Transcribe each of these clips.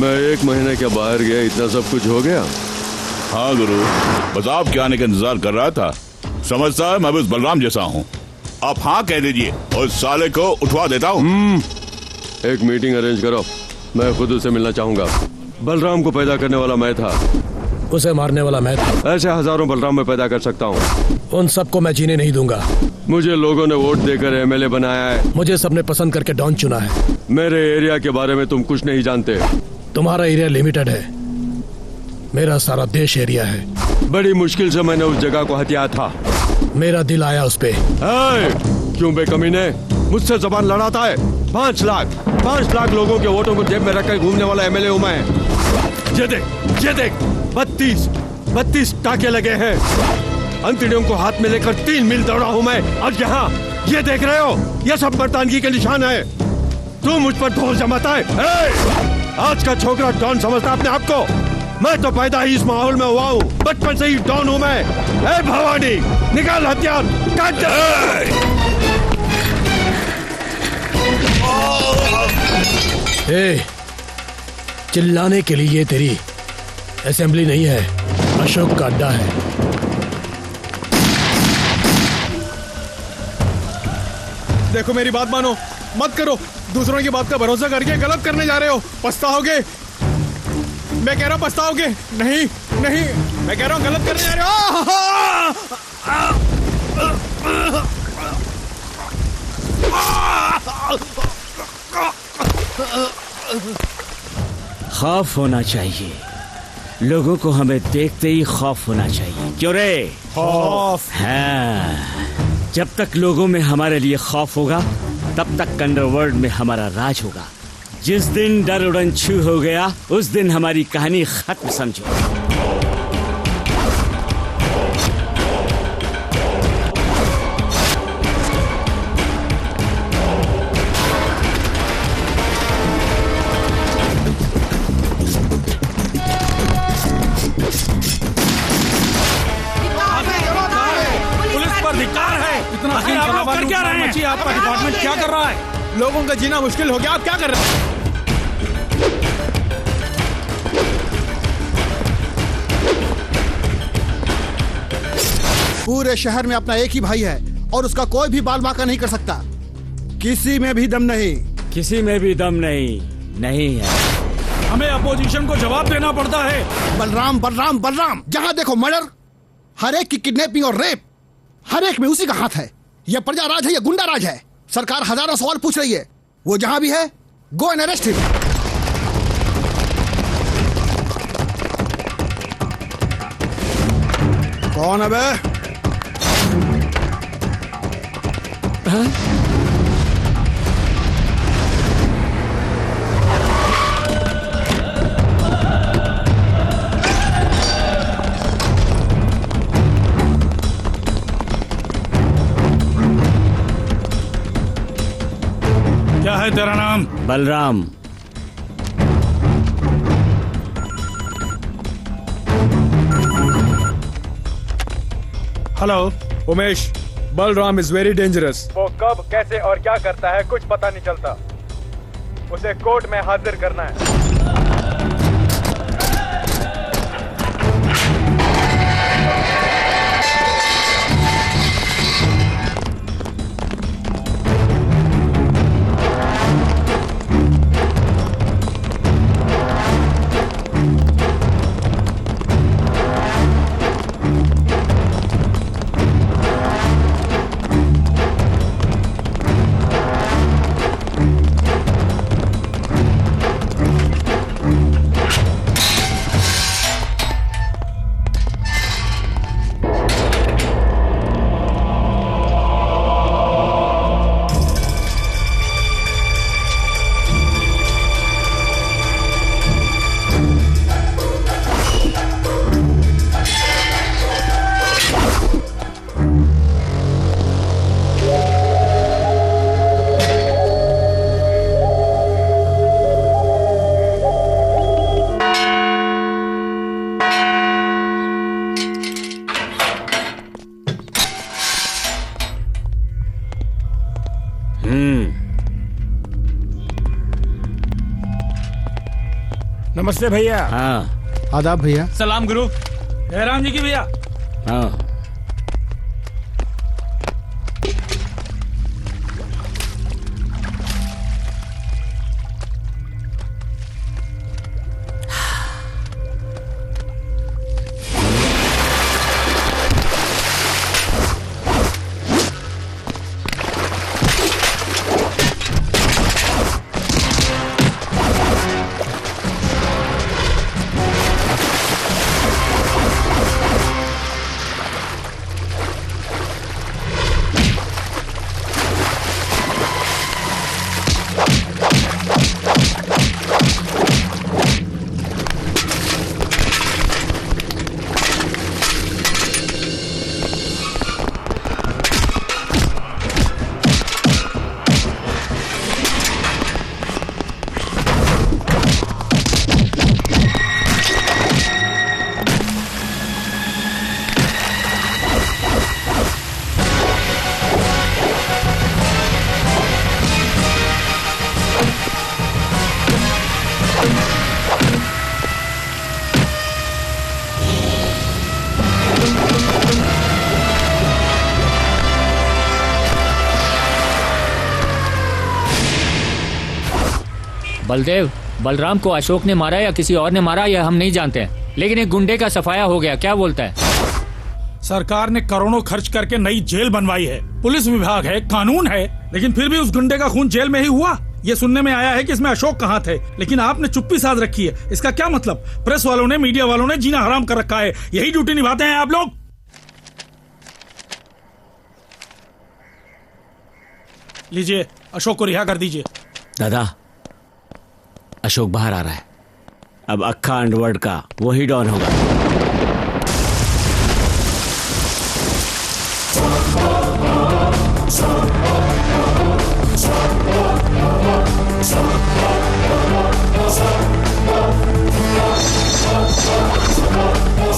मैं 1 महीने के बाहर गया, इतना सब कुछ हो गया। हाँ गुरु, बस आपके आने का इंतजार कर रहा था। समझता है मैं भी उस बलराम जैसा हूँ। आप हाँ कह दीजिए और इस साले को उठवा देता हूँ। एक मीटिंग अरेंज करो, मैं खुद उसे मिलना चाहूंगा। बलराम को पैदा करने वाला मैं था, उसे मारने वाला मैं था। ऐसे हजारों बलराम मैं पैदा कर सकता हूँ। उन सबको मैं जीने नहीं दूंगा। मुझे लोगों ने वोट देकर एमएलए बनाया है। मुझे सबने पसंद करके डॉन चुना है। मेरे एरिया के बारे में तुम कुछ नहीं जानते। तुम्हारा एरिया लिमिटेड है, मेरा सारा देश एरिया है। बड़ी मुश्किल से मैंने उस जगह को हथिया था। मेरा दिल आया उस पे। क्यों बेकमीने मुझसे जबान लड़ाता है? 5 लाख लोगों के वोटों को जेब में रखकर घूमने वाला एमएलए हूं मैं। ये देख 32 टाके लगे हैं। अंतड़ियों को हाथ में लेकर 3 मील दौड़ा हूं मैं। और यहाँ ये देख रहे हो, ये सब मर्दानगी के निशान है। तू मुझ पर ढोल जमाता है। आज का छोकरा डॉन समझता अपने आप को। मैं तो पैदा ही इस माहौल में हुआ हूँ, बचपन से ही डॉन हूँ मैं। भवानी, निकाल हथियार, काट दे। चिल्लाने के लिए ये तेरी असेंबली नहीं है, अशोक का अड्डा है। देखो मेरी बात मानो, मत करो। दूसरों की बात का भरोसा करके गलत करने जा रहे हो, पछताओगे। मैं कह रहा हूँ पछताओगे। नहीं, मैं कह रहा हूँ गलत करने जा रहे हो। खौफ होना चाहिए, लोगों को हमें देखते ही खौफ होना चाहिए। क्यों रे? खौफ। हाँ, जब तक लोगों में हमारे लिए खौफ होगा तब तक अंडरवर्ल्ड में हमारा राज होगा। जिस दिन डर उड़न छू हो गया उस दिन हमारी कहानी खत्म समझो। कर क्या रहे हैं? आपका डिपार्टमेंट क्या कर रहा है? लोगों का जीना मुश्किल हो गया, आप क्या कर रहे हैं? पूरे शहर में अपना एक ही भाई है और उसका कोई भी बाल बांका नहीं कर सकता। किसी में भी दम नहीं। किसी में भी दम नहीं है। हमें अपोजिशन को जवाब देना पड़ता है। बलराम बलराम बलराम, जहाँ देखो मर्डर, हर एक की किडनैपिंग और रेप, हर एक में उसी का हाथ है। यह प्रजा राज है या गुंडा राज है? सरकार हजारों सवाल पूछ रही है। वो जहां भी है, गो एंड अरेस्ट हिम। कौन है बे? क्या है तेरा नाम? Balram. Hello Umesh, Balram is very dangerous. वो कब, कैसे और क्या करता है कुछ पता नहीं चलता। उसे कोर्ट में हाजिर करना है। नमस्ते भैया। हाँ आदाब भैया। सलाम गुरु। जयराम जी की भैया। हाँ बलदेव, बलराम को अशोक ने मारा या किसी और ने मारा यह हम नहीं जानते हैं, लेकिन एक गुंडे का सफाया हो गया। क्या बोलता है? सरकार ने करोड़ों खर्च करके नई जेल बनवाई है, पुलिस विभाग है, कानून है, लेकिन फिर भी उस गुंडे का खून जेल में ही हुआ। ये सुनने में आया है कि इसमें अशोक कहाँ थे, लेकिन आपने चुप्पी साध रखी है। इसका क्या मतलब? प्रेस वालों ने, मीडिया वालों ने जीना हराम कर रखा है। यही ड्यूटी निभाते हैं आप लोग। लीजिए, अशोक को रिहा कर दीजिए। दादा, अशोक बाहर आ रहा है। अब अक्खा अंडरवर्ल्ड का वही डॉन होगा।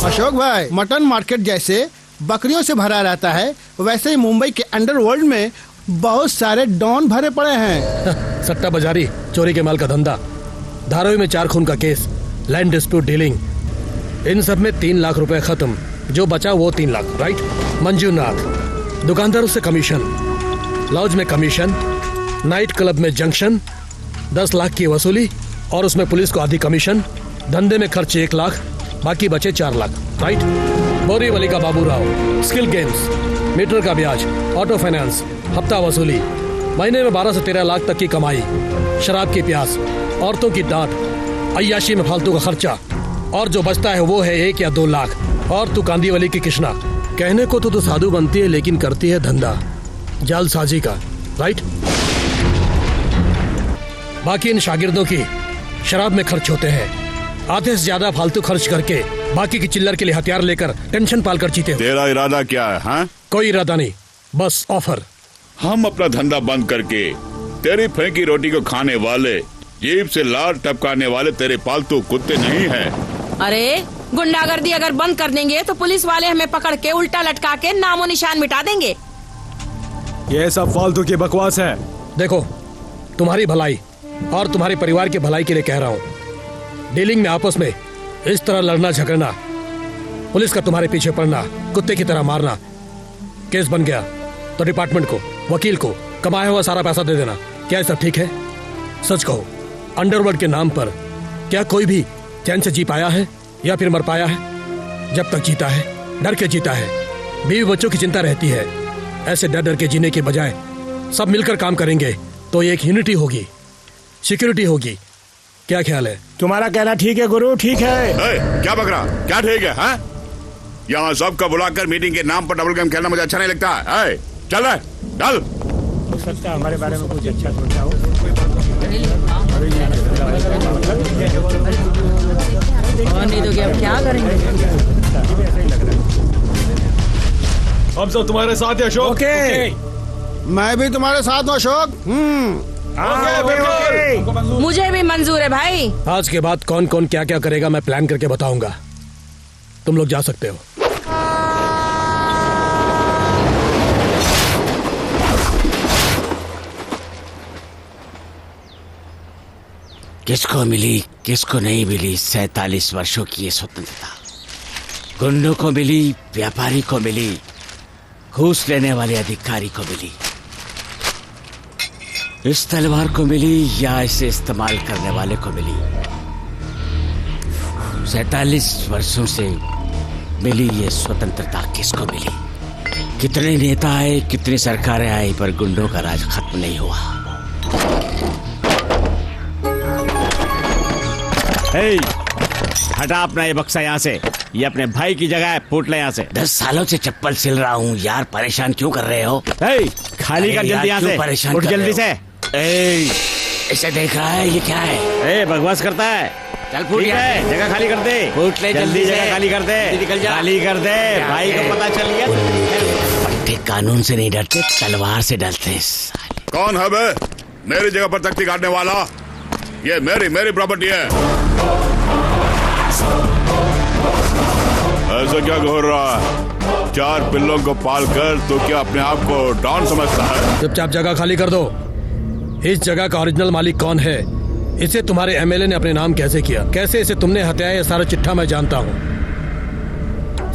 अशोक भाई, मटन मार्केट जैसे बकरियों से भरा रहता है, वैसे ही मुंबई के अंडरवर्ल्ड में बहुत सारे डॉन भरे पड़े हैं। सट्टा बाजारी, चोरी के माल का धंधा, धारावी में 4 खून का केस, लैंड डिस्प्यूट डीलिंग, इन सब में 3 लाख रुपए खत्म। जो बचा वो 3 लाख, राइट? मंजूनाथ, दुकानदारों से कमीशन, लॉज में कमीशन, नाइट क्लब में जंक्शन, 10 लाख की वसूली और उसमें पुलिस को आधी कमीशन। धंधे में खर्च 1 लाख, बाकी बचे 4 लाख, राइट? बोरीवली का Babu Rao, skill games, metre का ब्याज, ऑटो फाइनेंस, हफ्ता वसूली, महीने में 12 से 13 लाख तक की कमाई, शराब की प्यास, औरतों की डांट, अय्याशी में फालतू का खर्चा, और जो बचता है वो है 1 या 2 लाख। और तू कांदीवली की कृष्णा, कहने को तो साधु बनती है लेकिन करती है धंधा जालसाजी का, राइट? बाकी इन शागिर्दों की शराब में खर्च होते हैं। आधे से ज्यादा फालतू खर्च करके बाकी की चिल्लर के लिए हथियार लेकर टेंशन पालकर जीते हो। तेरा इरादा क्या है? हाँ? कोई इरादा नहीं, बस ऑफर। हम अपना धंधा बंद करके तेरी फेंकी रोटी को खाने वाले, जीभ से लार टपकाने वाले तेरे पालतू कुत्ते नहीं हैं। अरे गुंडागर्दी अगर बंद कर देंगे तो पुलिस वाले हमें पकड़ के उल्टा लटका के नामो निशान मिटा देंगे। ये सब फालतू की बकवास है। देखो, तुम्हारी भलाई और तुम्हारे परिवार की भलाई के लिए कह रहा हूँ। डीलिंग में आपस में इस तरह लड़ना झगड़ना, पुलिस का तुम्हारे पीछे पड़ना, कुत्ते की तरह मारना, केस बन गया तो डिपार्टमेंट को, वकील को कमाया हुआ सारा पैसा दे देना। क्या ये सब ठीक है? सच कहो, अंडरवर्ल्ड के नाम पर क्या कोई भी चैन से जी पाया है या फिर मर पाया है? जब तक जीता है डर के जीता है। बीवी बच्चों की चिंता रहती है। ऐसे डर डर के जीने के बजाय सब मिलकर काम करेंगे तो एक यूनिटी होगी, सिक्योरिटी होगी। क्या ख्याल है? तुम्हारा कहना ठीक है गुरु, ठीक है। क्या बकरा, क्या ठीक है? हाँ? यहाँ सबका बुलाकर मीटिंग के नाम पर डबल गेम खेलना मुझे अच्छा नहीं लगता है। चल रहा, चल। हो सकता है हमारे बारे में कुछ अच्छा सोचा हो। नहीं तो क्या करेंगे? हम सब तुम्हारे साथ है अशोक। ओके, मैं भी तुम्हारे साथ हूँ अशोक। मुझे भी मंजूर है भाई। आज के बाद कौन कौन क्या क्या करेगा मैं प्लान करके बताऊंगा। तुम लोग जा सकते हो। किसको मिली किसको नहीं मिली 47 वर्षों की ये स्वतंत्रता? गुंडों को मिली, व्यापारी को मिली, घूस लेने वाले अधिकारी को मिली। इस तलवार को मिली या इसे इस्तेमाल करने वाले को मिली? 47 वर्षों से मिली ये स्वतंत्रता किसको मिली? कितने नेता आए, कितनी सरकारें आई, पर गुंडों का राज खत्म नहीं हुआ। हे, हटा अपना ये बक्सा यहाँ से। ये अपने भाई की जगह है, फूट ले यहाँ से। 10 सालों से चप्पल सिल रहा हूँ यार, परेशान क्यों कर रहे हो? हे, खाली कर जल्दी यहाँ से, परेशान उठ जल्दी से। इसे देख रहा है, ये क्या है? बकवास करता है। चल फूट है, जगह खाली कर दे। फूट ले जल्दी, जगह खाली कर दे, निकल जा। खाली कर दे, भाई को पता चल गया। पट्टे कानून से नहीं डरते, तलवार से डरते। कौन है बे मेरी जगह पर तख्ती काटने वाला? ये मेरी प्रॉपर्टी है। ऐसा क्या घोर रहा है? 4 पिल्लों को पाल कर तो क्या अपने आप को डॉन समझता है? चुपचाप जगह खाली कर दो। इस जगह का ओरिजिनल मालिक कौन है? इसे तुम्हारे एमएलए ने अपने नाम कैसे किया? कैसे इसे तुमने हत्याया? ये सारा चिट्ठा मैं जानता हूँ।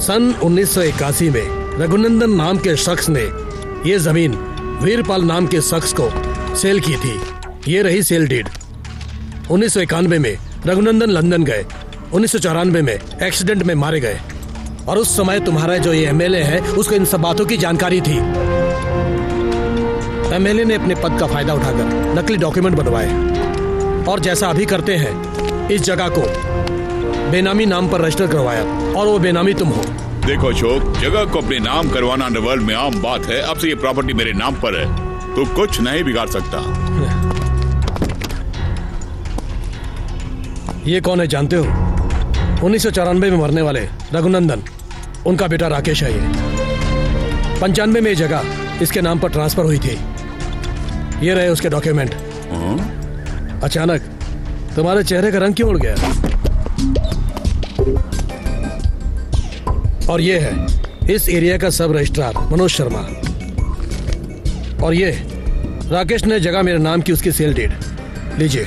सन 1981 में रघुनंदन नाम के शख्स ने ये जमीन वीरपाल नाम के शख्स को सेल की थी। ये रही सेल डीड। 1991 में रघुनंदन लंदन गए। 1994 में एक्सीडेंट में मारे गए। और उस समय तुम्हारा जो ये एमएलए है उसको इन सब बातों की जानकारी थी। एमएलए ने अपने पद का फायदा उठाकर नकली डॉक्यूमेंट बनवाए और जैसा अभी करते हैं इस जगह को बेनामी नाम पर रजिस्टर करवाया, और वो बेनामी तुम हो। देखो अशोक, जगह को अपने नाम करवाना अंडरवर्ल्ड में आम बात है। अब से ये प्रॉपर्टी मेरे नाम पर है, तो कुछ नहीं बिगाड़ सकता। ये कौन है जानते हो? 1994 में मरने वाले रघुनंदन, उनका बेटा राकेश है। ये 95 में ये जगह इसके नाम पर ट्रांसफर हुई थी। ये रहे उसके डॉक्यूमेंट। अचानक तुम्हारे चेहरे का रंग क्यों उड़ गया? और ये है इस एरिया का सब रजिस्ट्रार मनोज शर्मा। और ये राकेश ने जगह मेरे नाम की उसकी सेल डीड। लीजिए।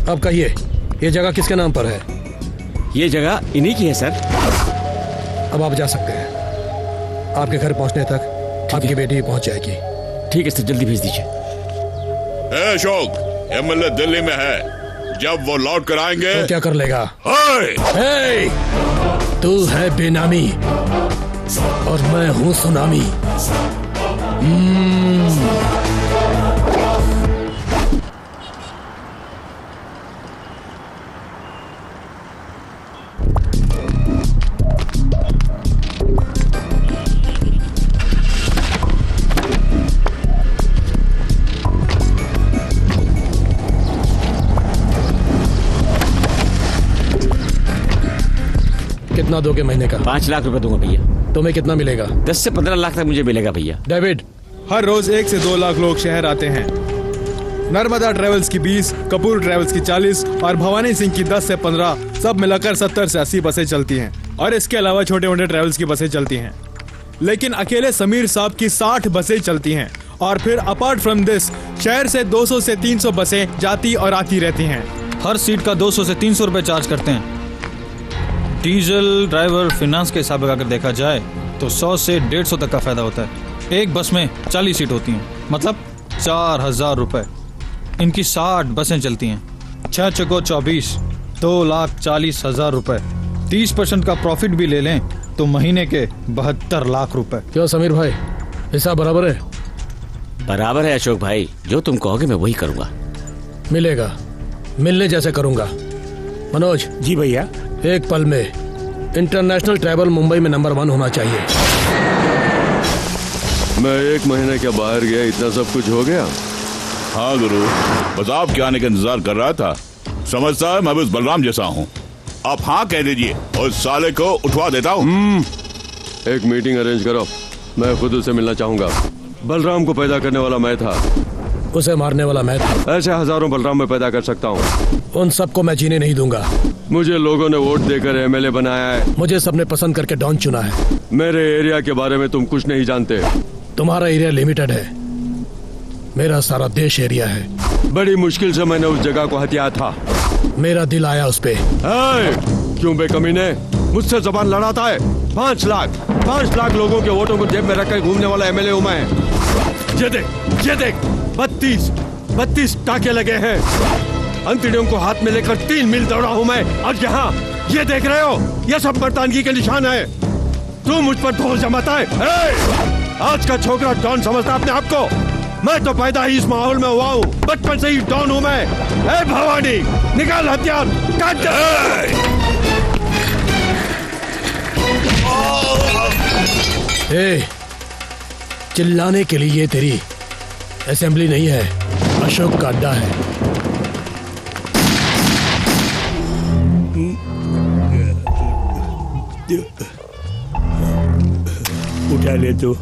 अब कहिए, ये जगह किसके नाम पर है? ये जगह इन्हीं की है सर। अब आप जा सकते हैं। आपके घर पहुंचने तक आपकी बेटी पहुंच जाएगी। ठीक है सर, जल्दी भेज दीजिए। अशोक, एमएलए दिल्ली में है। जब वो लौट कर आएंगे तो क्या कर लेगा? हे! तू है बेनामी और मैं हूं सुनामी। कितना दोगे महीने का? 5 लाख रुपए दूंगा भैया। तुम्हें कितना मिलेगा? 10 से 15 लाख तक मुझे मिलेगा भैया। डेविड, हर रोज 1 से 2 लाख लोग शहर आते हैं। नर्मदा ट्रेवल्स की 20, कपूर ट्रेवल्स की 40 और भवानी सिंह की 10 से 15, सब मिलाकर 70 से 80 बसें चलती हैं। और इसके अलावा छोटे मोटे ट्रेवल्स की बसें चलती हैं। लेकिन अकेले समीर साहब की 60 बसें चलती हैं। और फिर अपार्ट फ्रॉम दिस शहर से 200 से 300 बसें जाती और आती रहती हैं। हर सीट का 200 से 300 रुपए चार्ज करते हैं। डीजल, ड्राइवर, फिनांस के हिसाब लगाकर देखा जाए तो 100 से 150 तक का फायदा होता है। एक बस में 40 सीट होती हैं, मतलब 4000 रुपए। इनकी 60 बसें चलती हैं। 6 चको 24, 2,40,000 रुपए। 30% का प्रॉफिट भी ले लें तो महीने के 72 लाख रुपए। क्यों समीर भाई, हिसाब बराबर है? बराबर है अशोक भाई, जो तुम कहोगे मैं वही करूंगा। मिलेगा, मिलने जैसे करूंगा। मनोज जी भैया। एक पल में इंटरनेशनल ट्रैवल मुंबई में नंबर 1 होना चाहिए। मैं 1 महीने के बाहर गया, इतना सब कुछ हो गया। हाँ गुरु, बस आपके आने का इंतजार कर रहा था। समझता है मैं भी उस बलराम जैसा हूँ। आप हाँ कह दीजिए और साले को उठवा देता हूँ। एक मीटिंग अरेंज करो, मैं खुद उसे मिलना चाहूंगा। बलराम को पैदा करने वाला मैं था, उसे मारने वाला मैं था। ऐसे हजारों बलराम मैं पैदा कर सकता हूँ। उन सबको मैं जीने नहीं दूंगा। मुझे लोगों ने वोट देकर एमएलए बनाया है। मुझे सबने पसंद करके डॉन चुना है। मेरे एरिया के बारे में तुम कुछ नहीं जानते। तुम्हारा एरिया लिमिटेड है, मेरा सारा देश एरिया है। बड़ी मुश्किल से मैंने उस जगह को हथिया था। मेरा दिल आया उस पे। क्यों बेकमीने मुझसे जबान लड़ाता है? 5 लाख लोगों के वोटों को जेब में रखकर घूमने वाला एमएलए हूं मैं। ये देख 32 टाके लगे हैं। अंतड़ियों को हाथ में लेकर 3 मील दौड़ा हूं मैं। और यहाँ ये देख रहे हो, ये सब मर्दानगी के निशान है। तू मुझ पर ढोल जमाता है। आज का छोकरा डॉन समझता अपने आप को। मैं तो पैदा ही इस माहौल में हुआ हूँ, बचपन से ही डॉन हूँ मैं। भवानी निकाल हथियार, काट दे। चिल्लाने के लिए ये तेरी असेंबली नहीं है, अशोक का अड्डा है। उठा ले तो,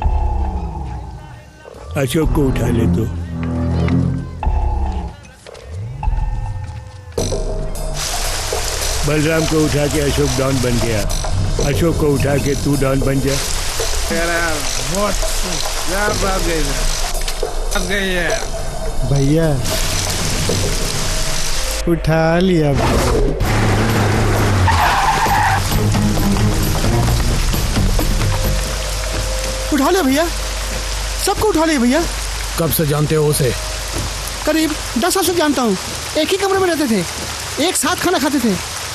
अशोक को उठा ले तो। बलराम को उठा के अशोक डॉन बन गया। अशोक को उठा के तू डॉन बन जा। भैया उठा लिया। उठा लिया भैया, सबको उठा लिया भैया। कब से जानते हो उसे? करीब 10 साल से जानता हूँ। एक ही कमरे में रहते थे, एक साथ खाना खाते थे।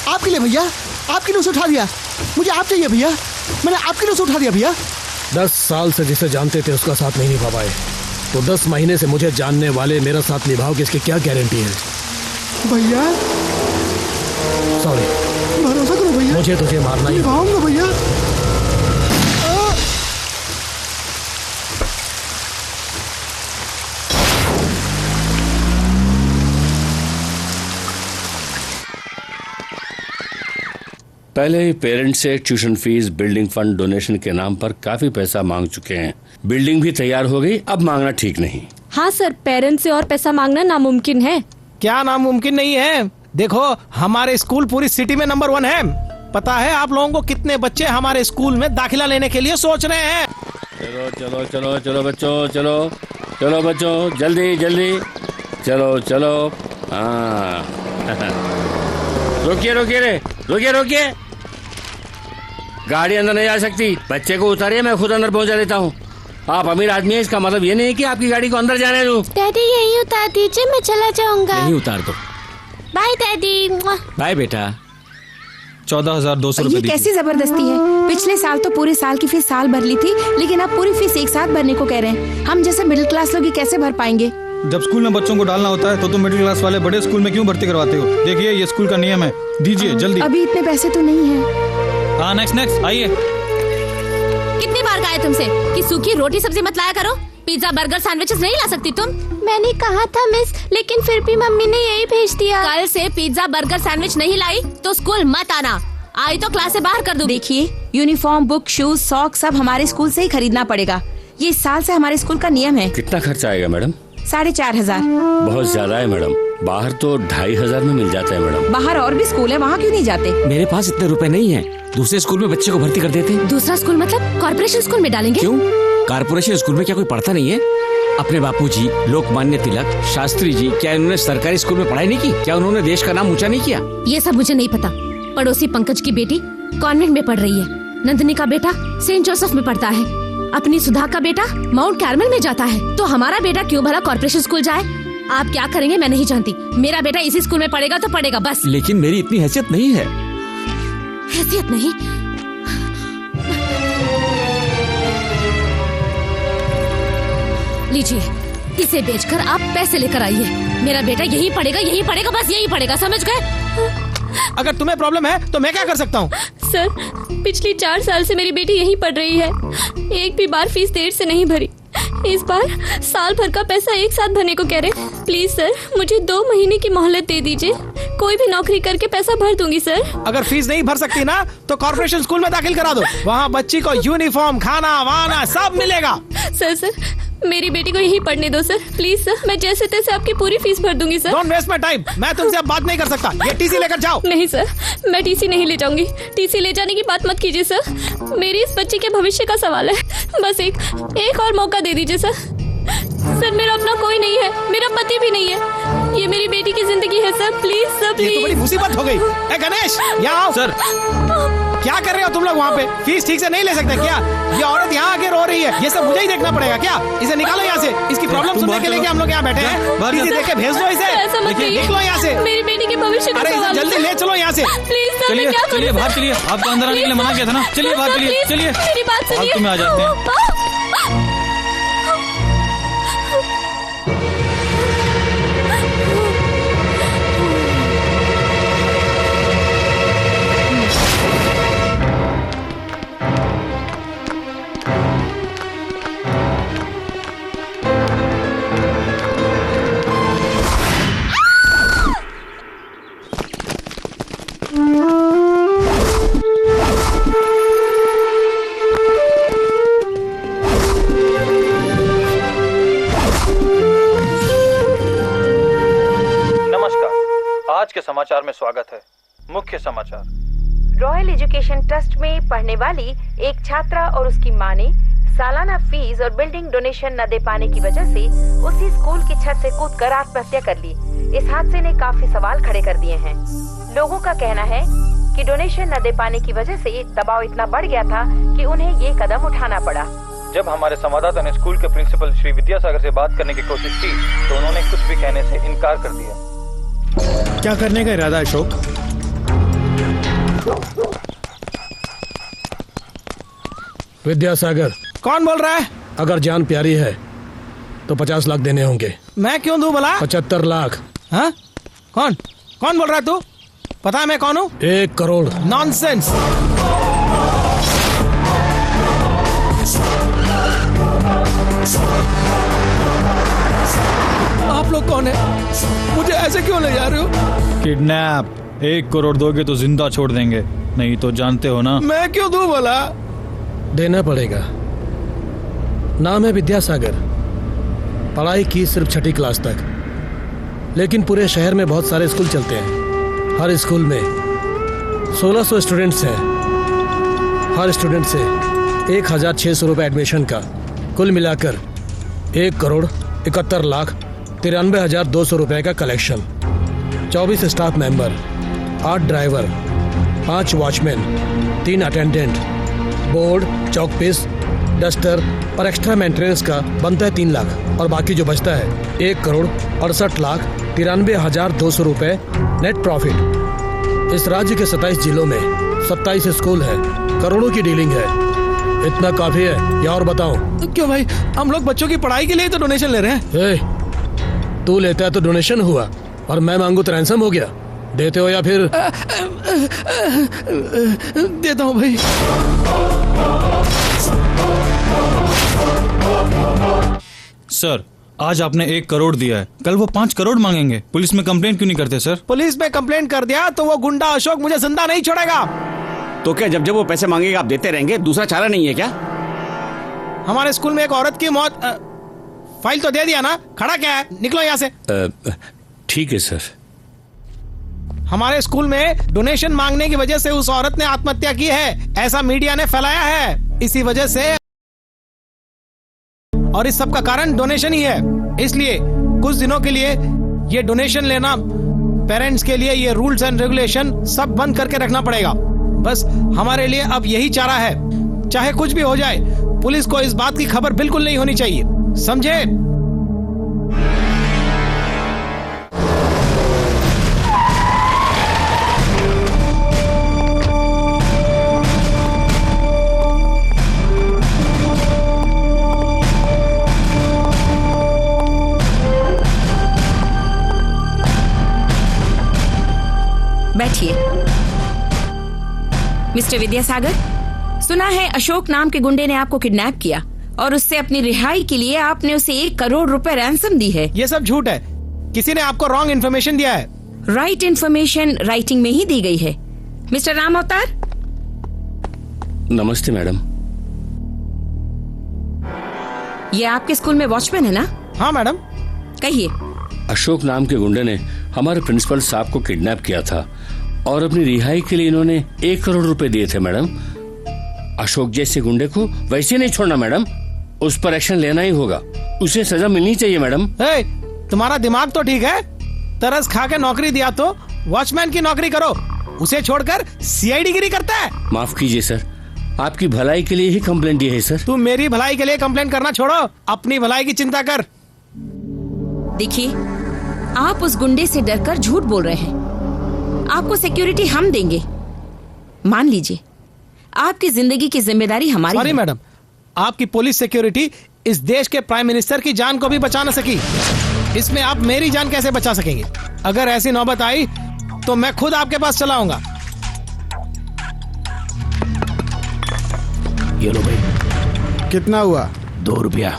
आपके लिए भैया, आपके लिए उसे उठा दिया। मुझे आप चाहिए भैया, मैंने आपके लिए उसे उठा दिया भैया। 10 साल से जिसे जानते थे उसका साथ नहीं निभा पाए, तो 10 महीने से मुझे जानने वाले मेरा साथ निभाओगे, इसकी क्या गारंटी है? भैया सॉरी, भरोसा करो भैया, मुझे तुझे मारना ही निभाऊंगा भैया। पहले ही पेरेंट्स से tuition fees, building fund, donation के नाम पर काफी पैसा मांग चुके हैं। बिल्डिंग भी तैयार हो गई, अब मांगना ठीक नहीं। हाँ सर, पेरेंट्स से और पैसा मांगना नामुमकिन है। क्या नामुमकिन नहीं है? देखो, हमारे स्कूल पूरी सिटी में नंबर 1 है। पता है आप लोगों को कितने बच्चे हमारे स्कूल में दाखिला लेने के लिए सोच रहे हैं? चलो चलो चलो चलो बच्चों, चलो चलो बच्चों, जल्दी जल्दी चलो चलो। हाँ रोकिए रोकिए रे, रोकिए रोकिए, गाड़ी अंदर नहीं जा सकती। बच्चे को उतारिए, मैं खुद अंदर पहुंचा देता हूँ। आप अमीर आदमी है, इसका मतलब ये नहीं कि आपकी गाड़ी को अंदर जाने दूं। डैडी यही उतार दीजिए, मैं चला जाऊंगा। यही उतार दो। Bye daddy. बाय बेटा। 14,200 ये रुपए। कैसी जबरदस्ती है? पिछले साल तो पूरे साल की फीस साल भर ली थी, लेकिन अब पूरी फीस एक साथ भरने को कह रहे हैं। हम जैसे मिडिल क्लास लोग ये कैसे भर पाएंगे? जब स्कूल में बच्चों को डालना होता है तो तुम मिडिल क्लास वाले बड़े स्कूल में क्यों भर्ती करवाते हो? देखिए, ये स्कूल का नियम है, दीजिए जल्दी। अभी इतने पैसे तो नहीं है। हाँ, नेक्स्ट आइए। कितनी बार कहा है तुमसे कि सूखी रोटी सब्जी मत लाया करो? पिज्जा, बर्गर, सैंडविचेस नहीं ला सकती तुम? मैंने कहा था मिस, लेकिन फिर भी मम्मी ने यही भेज दिया। कल से पिज्जा, बर्गर, सैंडविच नहीं लाई तो स्कूल मत आना। आई तो क्लास से बाहर कर दूं। देखिए, यूनिफॉर्म, बुक, शूज, सॉक्स सब हमारे स्कूल से ही खरीदना पड़ेगा। ये इस साल से हमारे स्कूल का नियम है। कितना खर्चा आएगा मैडम? 4,500। बहुत ज्यादा है मैडम, बाहर तो 2,500 में मिल जाता है मैडम। बाहर और भी स्कूल है, वहाँ क्यों नहीं जाते? मेरे पास इतने रुपए नहीं है, दूसरे स्कूल में बच्चे को भर्ती कर देते। दूसरा स्कूल मतलब कॉर्पोरेशन स्कूल में डालेंगे? क्यों? कॉर्पोरेशन स्कूल में क्या कोई पढ़ता नहीं है? अपने बापूजी लोकमान्य तिलक, शास्त्री जी, क्या इन्होंने सरकारी स्कूल में पढ़ाई नहीं की? क्या उन्होंने देश का नाम ऊंचा नहीं किया? ये सब मुझे नहीं पता। पड़ोसी पंकज की बेटी कॉन्वेंट में पढ़ रही है, नंदिनी का बेटा सेंट जोसेफ में पढ़ता है, अपनी सुधा का बेटा माउंट कार्मेल में जाता है। तो हमारा बेटा क्यों भला कॉर्पोरेशन स्कूल जाए? आप क्या करेंगे मैं नहीं जानती, मेरा बेटा इसी स्कूल में पढ़ेगा तो पढ़ेगा बस। लेकिन मेरी इतनी हैसियत नहीं है। हैसियत नहीं? लीजिए, इसे बेचकर आप पैसे लेकर आइए। मेरा बेटा यही पढ़ेगा, बस यही पढ़ेगा, समझ गए? अगर तुम्हें प्रॉब्लम है तो मैं क्या कर सकता हूँ? सर, पिछली 4 साल से मेरी बेटी यहीं पढ़ रही है, एक भी बार फीस देर से नहीं भरी। इस बार साल भर का पैसा एक साथ भरने को कह रहे। प्लीज सर, मुझे 2 महीने की मोहलत दे दीजिए, कोई भी नौकरी करके पैसा भर दूंगी सर। अगर फीस नहीं भर सकती ना तो कॉर्पोरेशन स्कूल में दाखिल करा दो, वहाँ बच्ची को यूनिफॉर्म, खाना वाना सब मिलेगा। सर मेरी बेटी को यहीं पढ़ने दो सर, प्लीज सर। मैं जैसे तैसे आपकी पूरी फीस भर दूंगी sir. Don't waste my time, मैं तुमसे अब बात नहीं कर सकता। ये टीसी लेकर जाओ। नहीं सर, मैं टीसी नहीं ले जाऊंगी। टीसी ले जाने की बात मत कीजिए सर। मेरी इस बच्चे के भविष्य का सवाल है। बस एक और मौका दे दीजिए सर। सर मेरा अपना कोई नहीं है, मेरा पति भी नहीं है। ये मेरी बेटी की जिंदगी है सर, प्लीज सर प्लीज। ये तो बड़ी मुसीबत हो गई। ए गणेश, यहाँ आओ। सर क्या कर रहे हो तुम लोग वहाँ पे? फीस ठीक से नहीं ले सकते क्या? ये औरत यहाँ आके रो रही है, ये सब मुझे ही देखना पड़ेगा क्या? इसे निकालो यहाँ से। इसकी प्रॉब्लम सुनने के लिए हम लोग यहाँ बैठे हैं। टीसी देख के भेज दो इसे। निकलो यहाँ से। मेरी बेटी के भविष्य का अरे सवाल इसे जल्दी ले चलो यहाँ से। Please sir. चलिए चलिए बाहर चलिए। आपको अंदर आने के लिए मना किया था ना। चलिए बाहर चलिए। चलिए मेरी बात सुनिए। फालतू में आ जाते हैं। आज के समाचार में स्वागत है। मुख्य समाचार। रॉयल एजुकेशन ट्रस्ट में पढ़ने वाली एक छात्रा और उसकी मां ने सालाना फीस और बिल्डिंग डोनेशन न दे पाने की वजह से उसी स्कूल की छत से कूदकर आत्महत्या कर ली। इस हादसे ने काफी सवाल खड़े कर दिए हैं। लोगों का कहना है कि डोनेशन न दे पाने की वजह से दबाव इतना बढ़ गया था कि उन्हें ये कदम उठाना पड़ा। जब हमारे संवाददाता ने स्कूल के प्रिंसिपल श्री विद्यासागर से बात करने की कोशिश की तो उन्होंने कुछ भी कहने से इनकार कर दिया। क्या करने का इरादा अशोक? विद्यासागर। कौन बोल रहा है? अगर जान प्यारी है तो 50 लाख देने होंगे। मैं क्यों दूं भला? 75 लाख। हाँ? कौन बोल रहा है तू? पता है मैं कौन हूँ? 1 करोड़। नॉनसेंस। आप लोग कौन है? मुझे ऐसे क्यों ले जा रहे हो? किडनैप। 1 करोड़ दोगे तो जिंदा छोड़ देंगे, नहीं तो जानते हो ना। मैं क्यों दूं भला? देना पड़ेगा। नाम है विद्यासागर। पढ़ाई की सिर्फ 6ठी क्लास तक, लेकिन पूरे शहर में बहुत सारे स्कूल चलते हैं। हर स्कूल में 1600 स्टूडेंट्स हैं। हर स्टूडेंट से 1600 रुपए एडमिशन का, कुल मिलाकर 1 करोड़ 71 लाख 93,200 रुपए का collection. 24 staff member, 8 driver, 5 watchman, 3 attendant, board, chalk piece, duster और एक्स्ट्रा मेंटेनेंस का बनता है 3 लाख। और बाकी जो बचता है 1 करोड़ 68 लाख 93,200 रुपए नेट प्रॉफिट। इस राज्य के 27 जिलों में 27 स्कूल है, करोड़ों की डीलिंग है। इतना काफी है या और बताऊं? क्यों भाई, हम लोग बच्चों की पढ़ाई के लिए तो डोनेशन ले रहे हैं। तू लेता है तो डोनेशन हुआ और मैं मांगू तो रैंसम हो गया। देते हो या फिर? देता हूँ भाई। सर आज आपने 1 करोड़ दिया है, कल वो 5 करोड़ मांगेंगे। पुलिस में कंप्लेंट क्यों नहीं करते सर? पुलिस में कंप्लेंट कर दिया तो वो गुंडा अशोक मुझे जिंदा नहीं छोड़ेगा। तो क्या जब वो पैसे मांगेगा आप देते रहेंगे? दूसरा चारा नहीं है क्या? हमारे स्कूल में एक औरत की मौत। फाइल तो दे दिया ना, खड़ा क्या है? निकलो यहाँ से। ठीक है सर। हमारे स्कूल में डोनेशन मांगने की वजह से उस औरत ने आत्महत्या की है, ऐसा मीडिया ने फैलाया है। इसी वजह से, और इस सब का कारण डोनेशन ही है। इसलिए कुछ दिनों के लिए ये डोनेशन लेना, पेरेंट्स के लिए ये रूल्स एंड रेगुलेशन सब बंद करके रखना पड़ेगा। बस हमारे लिए अब यही चारा है। चाहे कुछ भी हो जाए, पुलिस को इस बात की खबर बिल्कुल नहीं होनी चाहिए, समझे? बैठिए। मिस्टर विद्यासागर, सुना है अशोक नाम के गुंडे ने आपको किडनैप किया और उससे अपनी रिहाई के लिए आपने उसे 1 करोड़ रुपए रैंसम दी है। ये सब झूठ है। किसी ने आपको रॉन्ग इन्फॉर्मेशन दिया है। राइट इन्फॉर्मेशन राइटिंग में ही दी गई है। मिस्टर राम अवतार। नमस्ते मैडम। ये आपके स्कूल में वॉचमैन है ना? हाँ मैडम। कहिए। अशोक नाम के गुंडे ने हमारे प्रिंसिपल साहब को किडनैप किया था और अपनी रिहाई के लिए इन्होंने 1 करोड़ रुपए दिए थे मैडम। अशोक जैसे गुंडे को वैसे नहीं छोड़ना मैडम, उस पर एक्शन लेना ही होगा, उसे सजा मिलनी चाहिए मैडम। तुम्हारा दिमाग तो ठीक है, तरस खा के नौकरी दिया तो वॉचमैन की नौकरी करो, उसे छोड़कर सीआईडी गिरी करता है। माफ कीजिए सर, आपकी भलाई के लिए ही कंप्लेंट दी है सर। तू मेरी भलाई के लिए कंप्लेंट करना छोड़ो, अपनी भलाई की चिंता कर। देखिए, आप उस गुंडे से डरकर झूठ बोल रहे हैं। आपको सिक्योरिटी हम देंगे, मान लीजिए। आपकी जिंदगी की जिम्मेदारी हमारी है। सॉरी मैडम, आपकी पुलिस सिक्योरिटी इस देश के प्राइम मिनिस्टर की जान को भी बचा न सकी, इसमें आप मेरी जान कैसे बचा सकेंगे? अगर ऐसी नौबत आई तो मैं खुद आपके पास चला आऊंगा। ये लो भाई। कितना हुआ? 2 रुपया।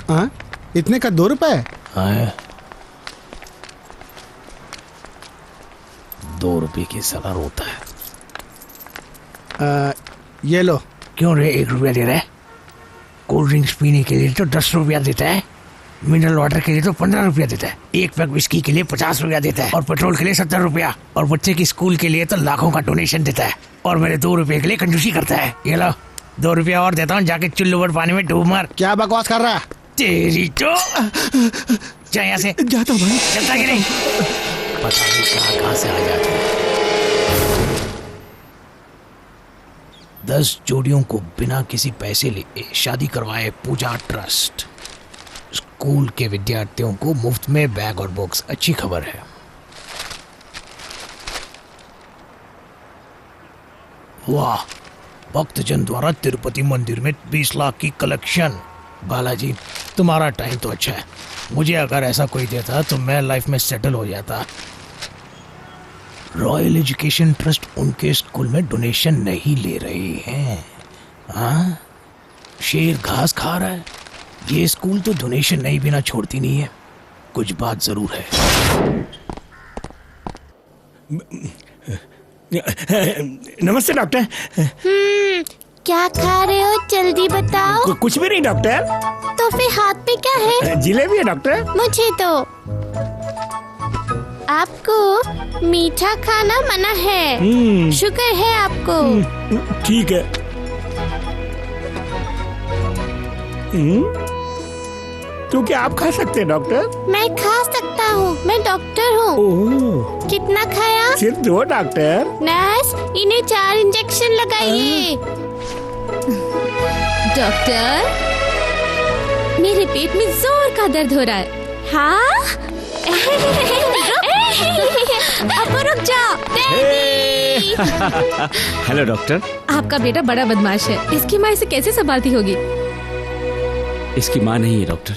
हाँ, इतने का 2 रुपए? हाँ, 2 रुपये की सलाह होता है। ये लो। क्यों रे 1 रुपया दे रहा है? कोल्ड ड्रिंक्स पीने के लिए तो 10 रुपया देता है, मिनरल वाटर के लिए तो 15 रुपया देता है, 1 पैक विस्की के लिए 50 रुपया देता है, और पेट्रोल के लिए 70 रुपया, और बच्चे की स्कूल के लिए तो लाखों का डोनेशन देता है, और मेरे 2 रुपये के लिए कंजूसी करता है। ये लो 2 रुपया और देता हूँ, जाके चुल्लू पर पानी में डूब मार। क्या बकवास कर रहा है? तेरी तो जा यहाँ से। जाता भाई। चलता कि नहीं? पता नहीं कहाँ से आ जाते हैं। 10 जोड़ियों को बिना किसी पैसे लिए शादी करवाए पूजा ट्रस्ट। स्कूल के विद्यार्थियों को मुफ्त में बैग और बुक्स। अच्छी खबर है। वाह, भक्तजन द्वारा तिरुपति मंदिर में 20 लाख की कलेक्शन। बालाजी, तुम्हारा टाइम तो अच्छा है, मुझे अगर ऐसा कोई देता तो मैं लाइफ में सेटल हो जाता। रॉयल एजुकेशन ट्रस्ट उनके स्कूल में डोनेशन नहीं ले रहे हैं। हाँ, शेर घास खा रहा है, ये स्कूल तो डोनेशन नहीं बिना छोड़ती नहीं है। कुछ बात जरूर है। नमस्ते डॉक्टर। क्या खा रहे हो, जल्दी बताओ। कुछ भी नहीं डॉक्टर। तो फिर हाथ में क्या है? जिलेबी है डॉक्टर। मुझे तो आपको मीठा खाना मना है, शुगर है आपको। ठीक है। तो क्या आप खा सकते हैं डॉक्टर? मैं खा सकता हूँ, मैं डॉक्टर हूँ। कितना खाया? सिर्फ 2 डॉक्टर। नर्स, इन्हें 4 इंजेक्शन लगाइए। डॉक्टर, मेरे पेट में जोर का दर्द हो रहा है। हाँ? अब रुक जाओ। Hello doctor. आपका बेटा बड़ा बदमाश है, इसकी माँ इसे कैसे संभालती होगी? इसकी माँ नहीं है डॉक्टर,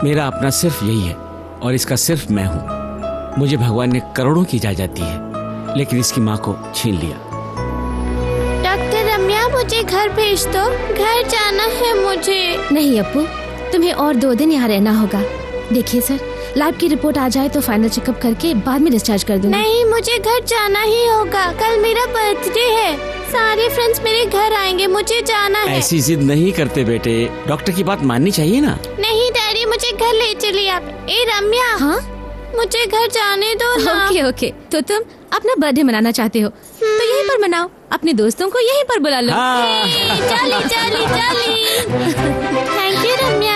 मेरा अपना सिर्फ यही है, और इसका सिर्फ मैं हूँ। मुझे भगवान ने करोड़ों की इजाजत दी है, लेकिन इसकी माँ को छीन लिया। डॉक्टर रम्या, मुझे घर भेज दो, घर जाना है मुझे। नहीं अप्पू, तुम्हें और 2 दिन यहाँ रहना होगा। देखिए सर, लैब की रिपोर्ट आ जाए तो फाइनल चेकअप करके बाद में डिस्चार्ज कर दूंगी। नहीं, मुझे घर जाना ही होगा, कल मेरा बर्थडे है, सारे फ्रेंड्स मेरे घर आएंगे, मुझे जाना है। ऐसी जिद नहीं करते बेटे, डॉक्टर की बात माननी चाहिए ना। नहीं डैडी, मुझे घर ले चलिए आप। ए रम्या। हाँ? मुझे घर जाने दो ना। ओके ओके, तो तुम अपना बर्थडे मनाना चाहते हो तो यहीं पर मनाओ, अपने दोस्तों को यहीं पर बुला लो। चली चली चली। थैंक यू रम्या।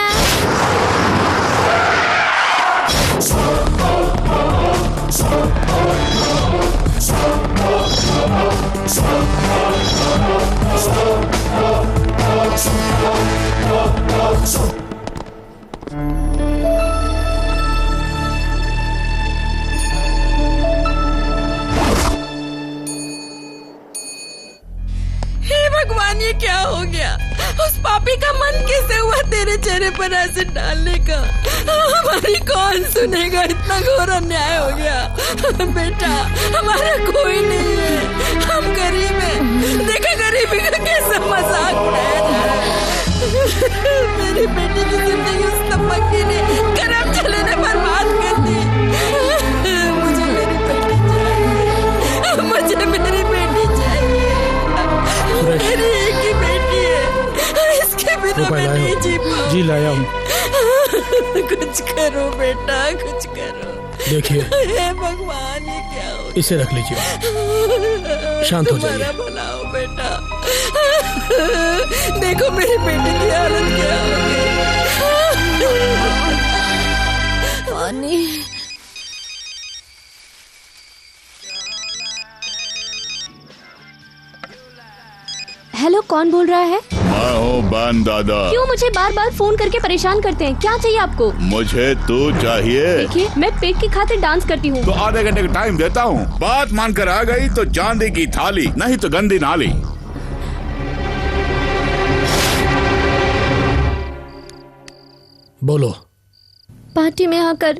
हे भगवान, ये क्या हो गया? उस पापी का मन कैसे हुआ तेरे चेहरे पर एसिड डालने का? हमारी कौन सुनेगा? इतना घोर अन्याय हो गया। बेटा, हमारा कोई नहीं है, हम गरीब हैं। देखा गरीबी का कैसा मजाक उड़ाया जा रहा है। मेरी बेटी की जिंदगी उस तपकी ने करम चले ने बर्बाद कर दी। मुझे मेरी बेटी चाहिए, मुझे मेरी बेटी चाहिए। मेरी एक ही बेटी है, इसके बिना रुपए मैं लाए नहीं हो? जी पाऊंगी। जी लाया हूँ। कुछ करो बेटा, कुछ करो। देखिए हे भगवान, ये क्या हो? इसे रख लीजिए, शांत हो जाइए। तुम्हारा भला हो बेटा। देखो मेरी बेटी की हालत क्या हो गई। पानी। हेलो, कौन बोल रहा है? मैं हूँ बन दादा। क्यों मुझे बार बार फोन करके परेशान करते हैं? क्या चाहिए आपको? मुझे तू चाहिए। देखिए, मैं पेट की खातिर डांस करती हूँ। तो आधे घंटे का टाइम देता हूँ, बात मानकर आ गई तो चांदी की थाली, नहीं तो गंदी नाली। बोलो। पार्टी में आकर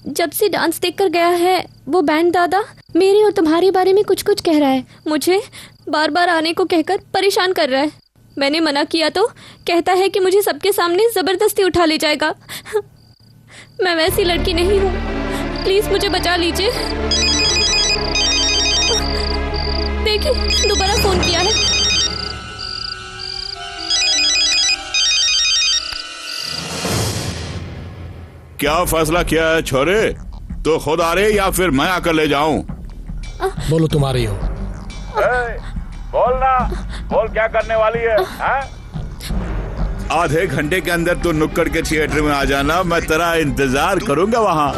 जब से डांस देखकर गया है वो बैंड दादा मेरे और तुम्हारे बारे में कुछ कुछ कह रहा है। मुझे बार बार आने को कहकर परेशान कर रहा है। मैंने मना किया तो कहता है कि मुझे सबके सामने जबरदस्ती उठा ले जाएगा। मैं वैसी लड़की नहीं हूँ, प्लीज मुझे बचा लीजिए। देखिए, दोबारा फोन किया है। क्या फैसला किया है छोरे? तो खुद आ रहे या फिर मैं आकर ले जाऊं? बोलो, तुम आ रही हो? बोल ना, बोल क्या करने वाली है? आधे घंटे के अंदर तू नुक्कड़ के थिएटर में आ जाना, मैं तेरा इंतजार करूंगा वहां।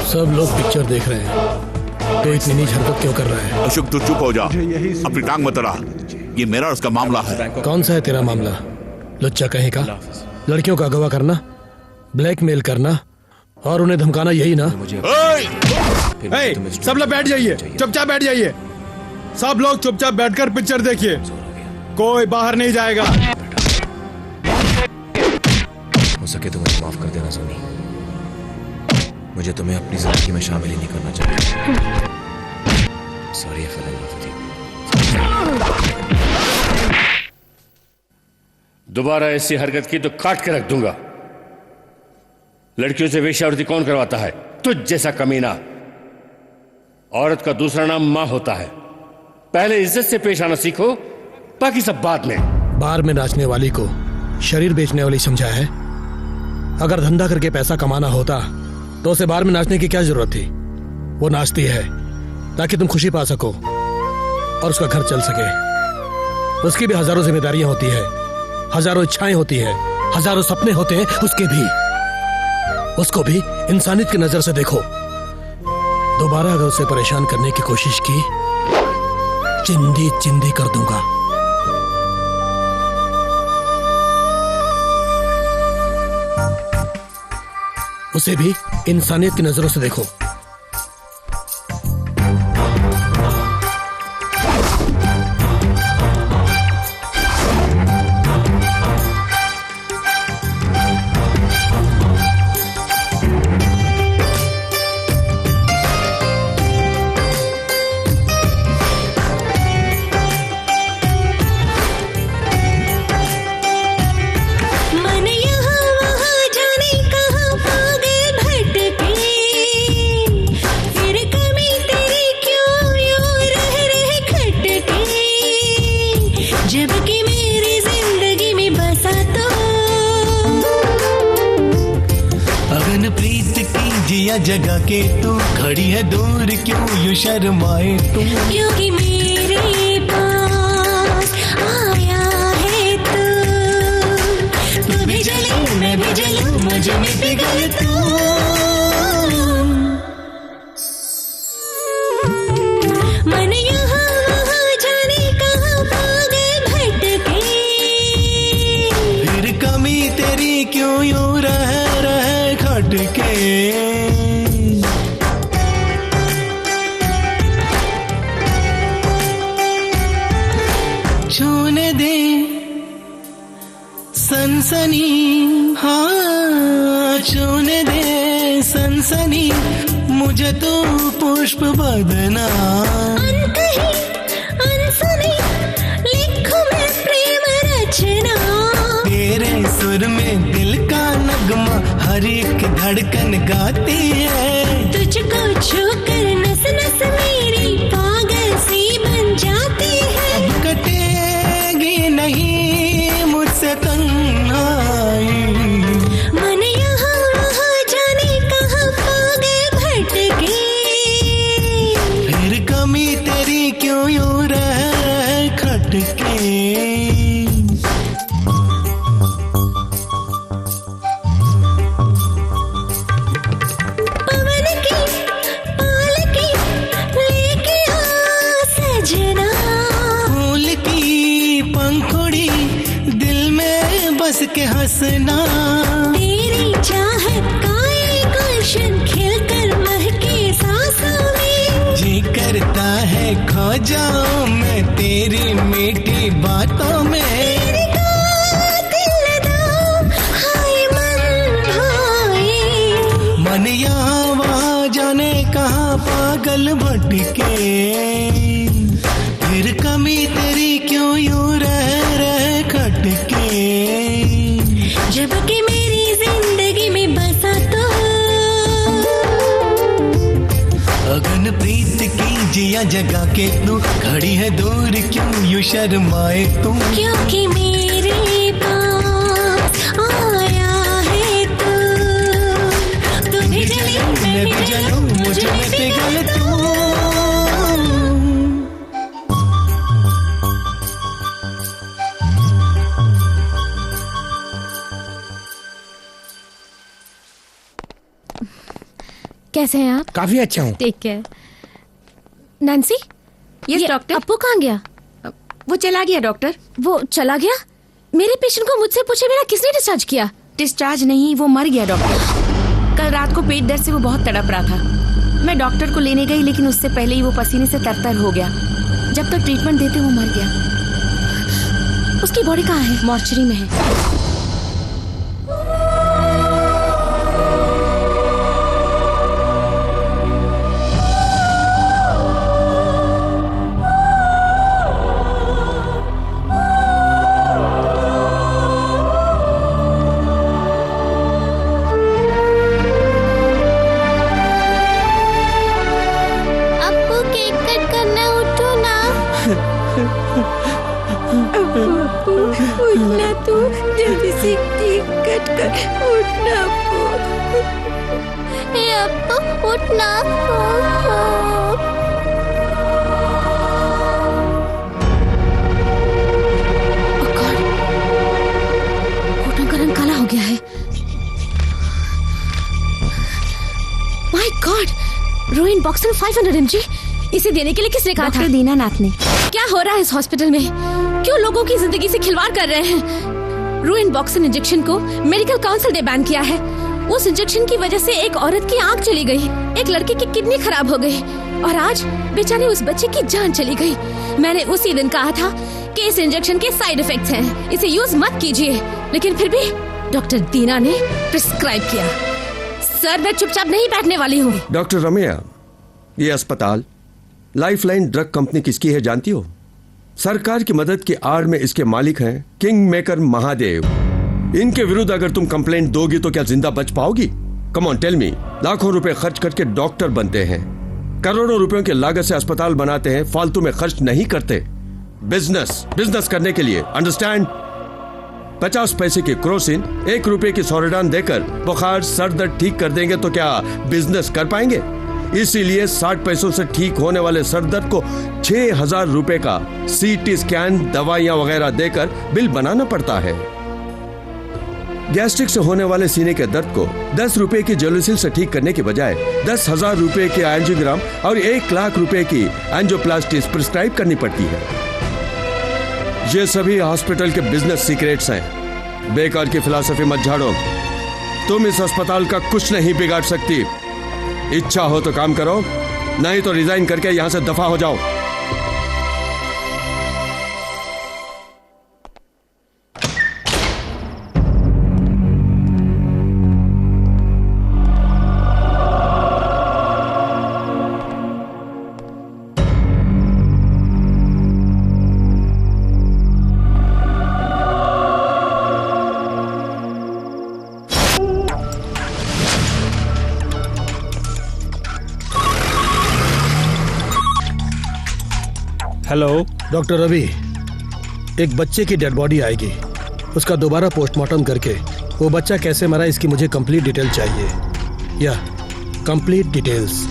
सब लोग पिक्चर देख रहे हैं तो इतनी नीच हरकत क्यों कर रहा है? अशोक, तू चुप हो जा, अपनी टांग मत अड़ा। ये मेरा उसका मामला है। कौन सा है तेरा मामला? लुच्चा कहीं का? लड़कियों का अगवा करना, ब्लैकमेल करना और उन्हें धमकाना, यही ना? सब लोग बैठ जाइए, चुपचाप बैठ जाइए। सब लोग चुपचाप बैठकर पिक्चर देखिए, कोई बाहर नहीं जाएगा। हो सके तो मुझे माफ कर देना सोनी, मुझे तुम्हें अपनी जिंदगी में शामिल ही नहीं करना चाहिए। सॉरी फॉर दोबारा ऐसी हरकत की तो काट के रख दूंगा। लड़कियों से वेश्यावृत्ति कौन करवाता है? तुझ जैसा कमीना। औरत का दूसरा नाम मां होता है। पहले इज्जत से पेश आना सीखो, बाकी सब बाद में। बार में नाचने वाली को शरीर बेचने वाली समझा है? अगर धंधा करके पैसा कमाना होता तो उसे बार में नाचने की क्या जरूरत थी? वो नाचती है ताकि तुम खुशी पा सको और उसका घर चल सके। उसकी भी हजारों जिम्मेदारियां होती है, हजारों इच्छाएं होती है, हजारों सपने होते हैं उसके भी। उसको भी इंसानियत की नजर से देखो। दोबारा अगर उसे परेशान करने की कोशिश की, चिंदी चिंदी कर दूंगा। उसे भी इंसानियत की नजरों से देखो। जगह के तू खड़ी है दूर, क्यों यूं शर्माए तू? क्योंकि मेरे पास आया है तू भी जले मैं भी जलूं, मुझे में पिघल तू। मन यहाँ वहाँ जाने कहाँ पागल भटके, फिर कमी तेरी क्यों यूं रह खटके? छूने दे सनसनी, हाँ छूने दे सनसनी, मुझे तो पुष्प बदना। अनकही अनसुनी लिखूं मैं प्रेम रचना, तेरे सुर में दिल का नगमा हर एक धड़कन गाती है। तुझको छूकर नस नस मेरी पागल सी बन जाती है। अब कटेगी नहीं मुझसे तन्हाई, मन यहाँ वहाँ जाने कहाँ पागल भटके। फिर कमी तेरी क्यों यूं रह खटके। पवन की पालकी लेके आ सजना, फूल की पंखुड़ी दिल में बस के हंसना। तेरी चाहत का एक गुलशन खिलकर महके सांसों में। जी करता है खो जाऊं मैं तेरी मीठी बातों में। तेरी कातिल अदाओं, हाय मन भाए। मन यहाँ वहाँ जाने कहाँ पागल भटके। फिर कमी तेरी क्यों यूं रह खटके। जब कि मेरी जिंदगी में बसा तो अगन प्रीत की जिया जगा के तू खड़ी है दूर क्यों यूं शर्माए तू। क्योंकि मेरे पास आया है तू भी जली मैं भी जलूं मुझ में पिघल तू। कैसे हैं आप? काफी अच्छा हूँ। Take care. Nancy, yes doctor. Appu कहाँ गया? वो चला गया डॉक्टर। वो चला गया? मेरे पेशेंट को मुझसे पूछे बिना किसने डिस्चार्ज किया? डिस्चार्ज नहीं, वो मर गया डॉक्टर। कल रात को पेट दर्द से वो बहुत तड़प रहा था। मैं डॉक्टर को लेने गई लेकिन उससे पहले ही वो पसीने से तरतर हो गया। जब तक ट्रीटमेंट देते वो मर गया। उसकी बॉडी कहाँ है? मॉर्चरी में है। अप्पू केक कट करना, उठो ना। उठना तू, जल्दी से केक कट कर। उठना अप्पू। ए अप्पू उठना। घुटनों का रंग काला हो गया है। My God, ruin BOXN 500 mg। इसे देने के लिए किसने कहा था? डॉक्टर दीनानाथ ने। क्या हो रहा है इस हॉस्पिटल में? क्यों लोगों की जिंदगी से खिलवाड़ कर रहे हैं? रूइन बॉक्सन इंजेक्शन को मेडिकल काउंसिल ने बैन किया है। उस इंजेक्शन की वजह से एक औरत की आंख चली गई, एक लड़के की किडनी खराब हो गई और आज बेचारे उस बच्चे की जान चली गई। मैंने उसी दिन कहा था कि इस इंजेक्शन के साइड इफेक्ट्स हैं, इसे यूज मत कीजिए, लेकिन फिर भी डॉक्टर दीना ने प्रिस्क्राइब किया। सर, मैं चुपचाप नहीं बैठने वाली हूँ। डॉक्टर रमैया, ये अस्पताल लाइफलाइन ड्रग कंपनी किसकी है जानती हो? सरकार की मदद की आड़ में इसके मालिक हैं किंग मेकर महादेव। इनके विरुद्ध अगर तुम कंप्लेंट दोगी तो क्या जिंदा बच पाओगी? Come on tell me. लाखों रुपए खर्च करके डॉक्टर बनते हैं, करोड़ों रुपयों की लागत से अस्पताल बनाते हैं, फालतू में खर्च नहीं करते। बिजनेस करने के लिए, अंडरस्टैंड? 50 पैसे की क्रोसिन 1 रुपए की सोरेडान देकर बुखार सर दर्द ठीक कर देंगे तो क्या बिजनेस कर पाएंगे? इसीलिए 60 पैसों से ठीक होने वाले सर दर्द को 6000 रुपए का सीटी स्कैन, दवाइयां वगैरह देकर बिल बनाना पड़ता है। गैस्ट्रिक से होने वाले सीने के दर्द को 10 रुपए की जेलोसिल से ठीक करने के बजाय 10,000 रुपए की एंजियोग्राम और 1 लाख रुपए की एंजियोप्लास्टी प्रिस्क्राइब करनी पड़ती है। ये सभी हॉस्पिटल के बिजनेस सीक्रेट्स हैं। बेकार की फिलॉसफी मत झाड़ो। तुम इस अस्पताल का कुछ नहीं बिगाड़ सकती। इच्छा हो तो काम करो, नहीं तो रिजाइन करके यहां से दफा हो जाओ। हेलो डॉक्टर रवि, एक बच्चे की डेड बॉडी आएगी, उसका दोबारा पोस्टमार्टम करके वो बच्चा कैसे मरा इसकी मुझे कंप्लीट डिटेल चाहिए। या कंप्लीट डिटेल्स।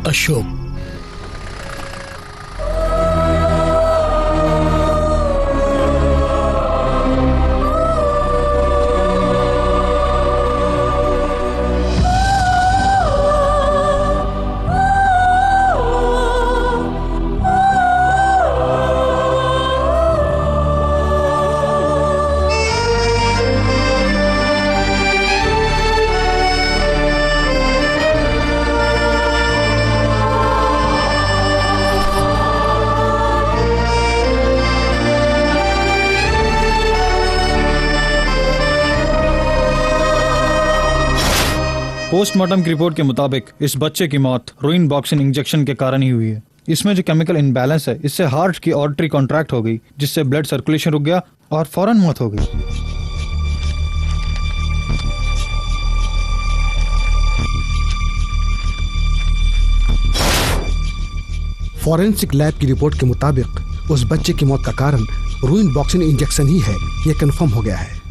अशोक। पोस्टमार्टम की रिपोर्ट के मुताबिक इस बच्चे की मौत रूइन बॉक्सिन इंजेक्शन के कारण ही हुई है। इसमें जो केमिकल इनबैलेंस है, इससे हार्ट की आर्टरी कॉन्ट्रैक्ट हो गई, जिससे ब्लड सर्कुलेशन रुक गया और फौरन मौत हो गई। फॉरेंसिक लैब की रिपोर्ट के मुताबिक उस बच्चे की मौत का कारण रूइन बॉक्सिन इंजेक्शन ही है, यह कंफर्म हो गया है।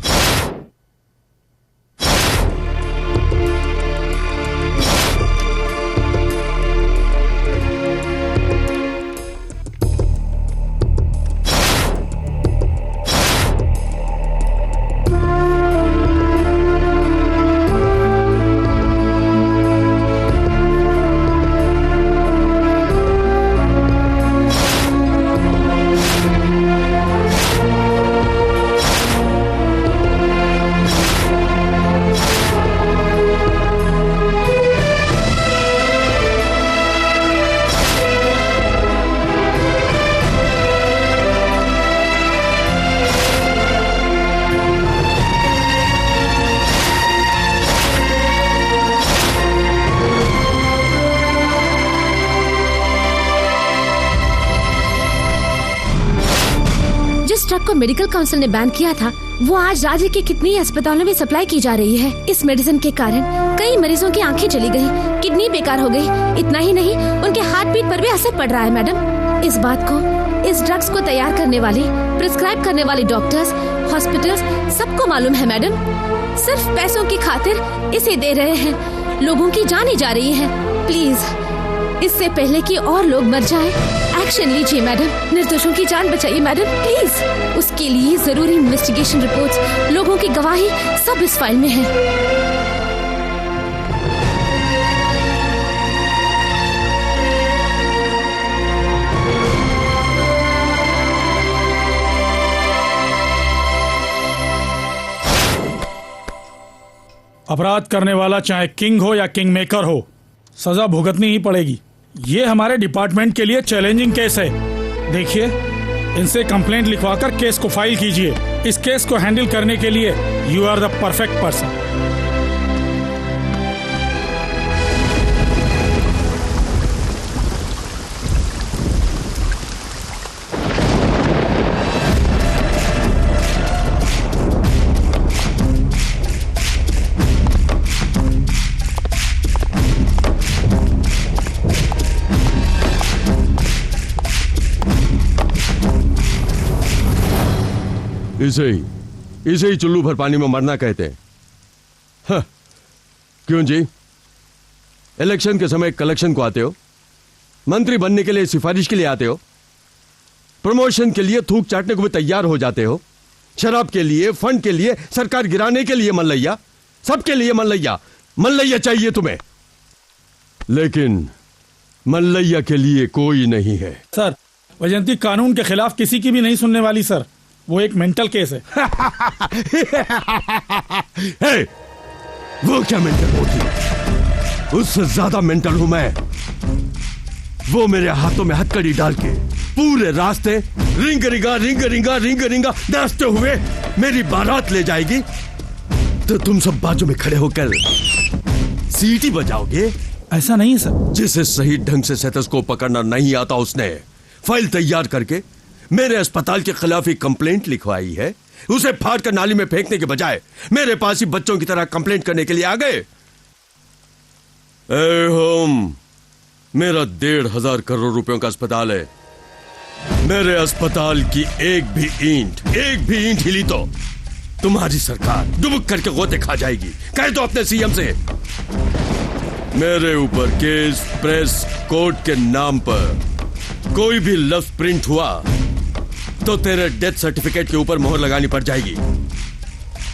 ट्रक को मेडिकल काउंसिल ने बैन किया था, वो आज राज्य के कितनी अस्पतालों में सप्लाई की जा रही है। इस मेडिसिन के कारण कई मरीजों की आंखें चली गई, किडनी बेकार हो गई। इतना ही नहीं, उनके हार्ट बीट पर भी असर पड़ रहा है। मैडम, इस बात को इस ड्रग्स को तैयार करने वाले, प्रिस्क्राइब करने वाले डॉक्टर्स, हॉस्पिटल्स सबको मालूम है। मैडम, सिर्फ पैसों की खातिर इसे दे रहे हैं, लोगों की जाने जा रही है। प्लीज, इससे पहले कि और लोग मर जाए, एक्शन लीजिए मैडम। निर्दोषों की जान बचाइए मैडम, प्लीज। उसके लिए जरूरी इन्वेस्टिगेशन रिपोर्ट्स, लोगों की गवाही सब इस फाइल में है। अपराध करने वाला चाहे किंग हो या किंग मेकर हो, सजा भुगतनी ही पड़ेगी। ये हमारे डिपार्टमेंट के लिए चैलेंजिंग केस है। देखिए, इनसे कंप्लेंट लिखवाकर केस को फाइल कीजिए। इस केस को हैंडल करने के लिए you are the perfect person. इसे ही चुल्लू भर पानी में मरना कहते हैं। हाँ, क्यों जी? इलेक्शन के समय कलेक्शन को आते हो, मंत्री बनने के लिए सिफारिश के लिए आते हो, प्रमोशन के लिए थूक चाटने को भी तैयार हो जाते हो, शराब के लिए, फंड के लिए, सरकार गिराने के लिए मल्लैया, सबके लिए मल्लैया। मल्लैया चाहिए तुम्हें, लेकिन मल्लैया के लिए कोई नहीं है। सर, वैजयंती कानून के खिलाफ किसी की भी नहीं सुनने वाली सर। वो एक मेंटल केस है। hey, वो क्या मेंटल होती है? उससे ज्यादा मेंटल हूं मैं। वो मेरे हाथों में हथकड़ी डाल के पूरे रास्ते रिंग रिंगा नाचते हुए मेरी बारात ले जाएगी, तो तुम सब बाजू में खड़े होकर सीटी बजाओगे। ऐसा नहीं है सर। जिसे सही ढंग से स्टेथोस्कोप पकड़ना नहीं आता, उसने फाइल तैयार करके मेरे अस्पताल के खिलाफ ही कंप्लेंट लिखवाई है। उसे फाड़ कर नाली में फेंकने के बजाय मेरे पास ही बच्चों की तरह कंप्लेंट करने के लिए आ गए। होम, मेरा 1,500 करोड़ रुपयों का अस्पताल है। मेरे अस्पताल की एक भी ईंट हिली तो तुम्हारी सरकार डुबुक करके गोते खा जाएगी। कह दो अपने सीएम से मेरे ऊपर केस प्रेस कोर्ट के नाम पर कोई भी लफ्ज प्रिंट हुआ तो तेरे डेथ सर्टिफिकेट के ऊपर मोहर लगानी पड़ जाएगी।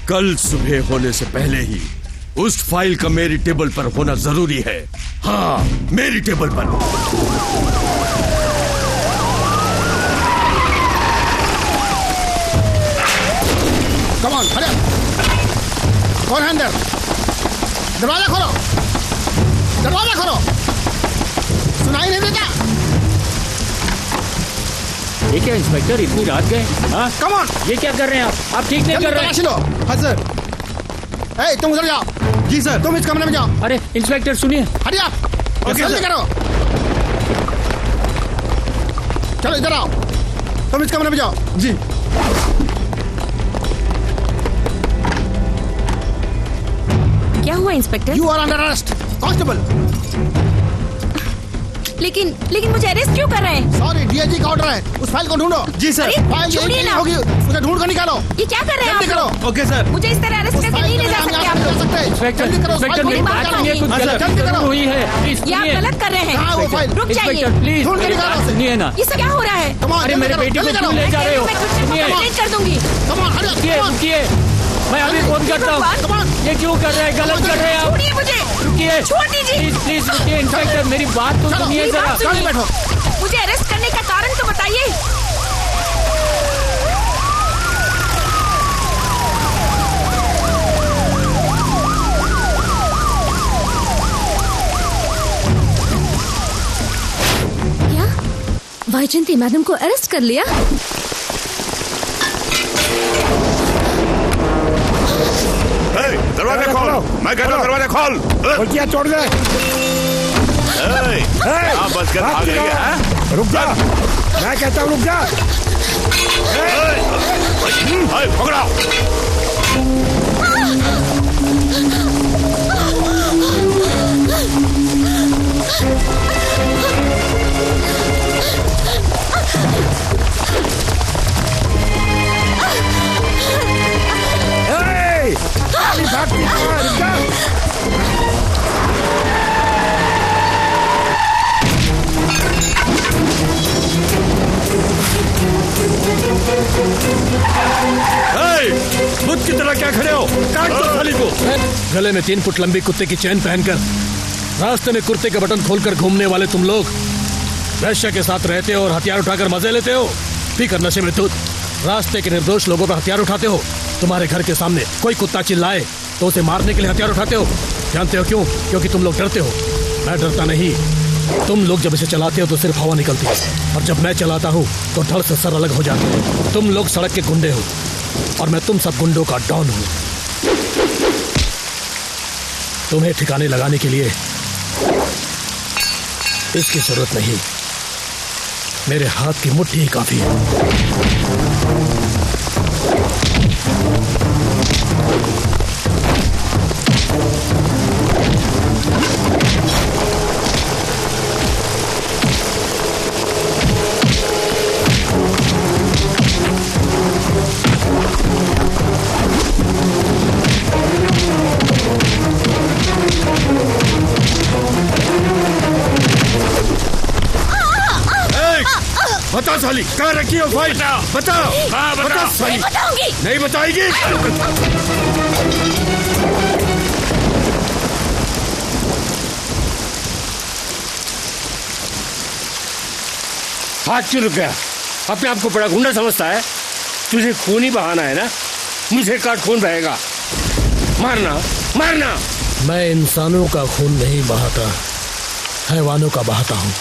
कल सुबह होने से पहले ही उस फाइल का मेरी टेबल पर होना जरूरी है। हाँ, मेरी टेबल पर। Come on, hurry up. कौन है अंदर? दरवाजा खोलो, दरवाजा खोलो। सुनाई नहीं देता? ये क्या इंस्पेक्टर, इतनी रात गए? हाँ, कम ऑन। ये क्या कर रहे हैं आप ठीक नहीं कर रहे हैं। लो। हाँ सर। ए, तुम उधर जाओ। जी सर। तुम इस कमरे में जाओ। अरे इंस्पेक्टर सुनिए। Hurry up. जल्दी करो। चलो इधर आओ। तुम इस कमरे में जाओ। जी। क्या हुआ inspector? You are under arrest, constable. लेकिन मुझे अरेस्ट क्यों कर रहे हैं? सॉरी, डीआईजी का ऑर्डर है। उस फाइल को ढूंढो। जी सर। फाइल छोड़िए ना। होगी, उसे ढूंढ कर निकालो। ये क्या कर रहे हैं जल्दी आप लोग? करो। Okay sir. मुझे इस तरह अरेस्ट करके नहीं ले जा सकते आप लोग। इंस्पेक्टर, मेरी बात सुनिए, कुछ गलती हुई है। प्लीज ये आप गलत कर रहे हैं। कहाँ है वो फाइल? रुक जाइए। इंस्पेक्टर प्लीज ढूंढ के मेरी निकालो बात उसे। सुनिए ना। ये सब क्या हो रहा है? अरे मेरे बेटी को क्यों ले जा रहे हो? सुनिए, कंप्लेंट कर दूंगी। रुकिए, मैं अभी फोन करता हूँ। ये क्यों कर रहे हैं? गलत कर रहे हैं आप। छोड़िए मुझे। रुकिए, छोड़ दीजिए। प्लीज रुकिए इंस्पेक्टर, मेरी बात तो सुनिए मेरी बात जरा। सुनिए। मुझे अरेस्ट करने का कारण तो बताइए। क्या वैजयंती मैडम को अरेस्ट कर लिया? दरवाजा खोल। मैं कहता हूँ दरवाजा खोल। क्या छोड़ दे? बस कर आ गई है। रुक जा, मैं कहता हूँ रुक जा। पकड़ाओ। बुद्ध की तरह क्या खड़े हो? काट दो साली को। गले में 3 फुट लंबी कुत्ते की चैन पहनकर रास्ते में कुर्ते के बटन खोलकर घूमने वाले तुम लोग वैश्य के साथ रहते हो और हथियार उठाकर मजे लेते हो। पीकर नशे में धुत रास्ते के निर्दोष लोगों पर हथियार उठाते हो। तुम्हारे घर के सामने कोई कुत्ता चिल्लाए तो उसे मारने के लिए हथियार उठाते हो। जानते हो क्यों? क्योंकि तुम लोग डरते हो। मैं डरता नहीं। तुम लोग जब इसे चलाते हो तो सिर्फ हवा निकलती है, और जब मैं चलाता हूँ तो धड़ से सर अलग हो जाते हैं। तुम लोग सड़क के गुंडे हो और मैं तुम सब गुंडों का डॉन हूँ। तुम्हें ठिकाने लगाने के लिए इसकी जरूरत नहीं, मेरे हाथ की मुट्ठी ही काफी है। बता साली, कहाँ रखी हो फाइल? बताओ। हाँ, बता साली। नहीं बताऊंगी। नहीं बताएगी? हाथ क्यों रुक गया? अपने आप को बड़ा गुंडा समझता है? तुझे खून ही बहाना है ना? मुझे काट खून बहेगा। मारना मारना। मैं इंसानों का खून नहीं बहाता, हैवानों का बहाता हूँ।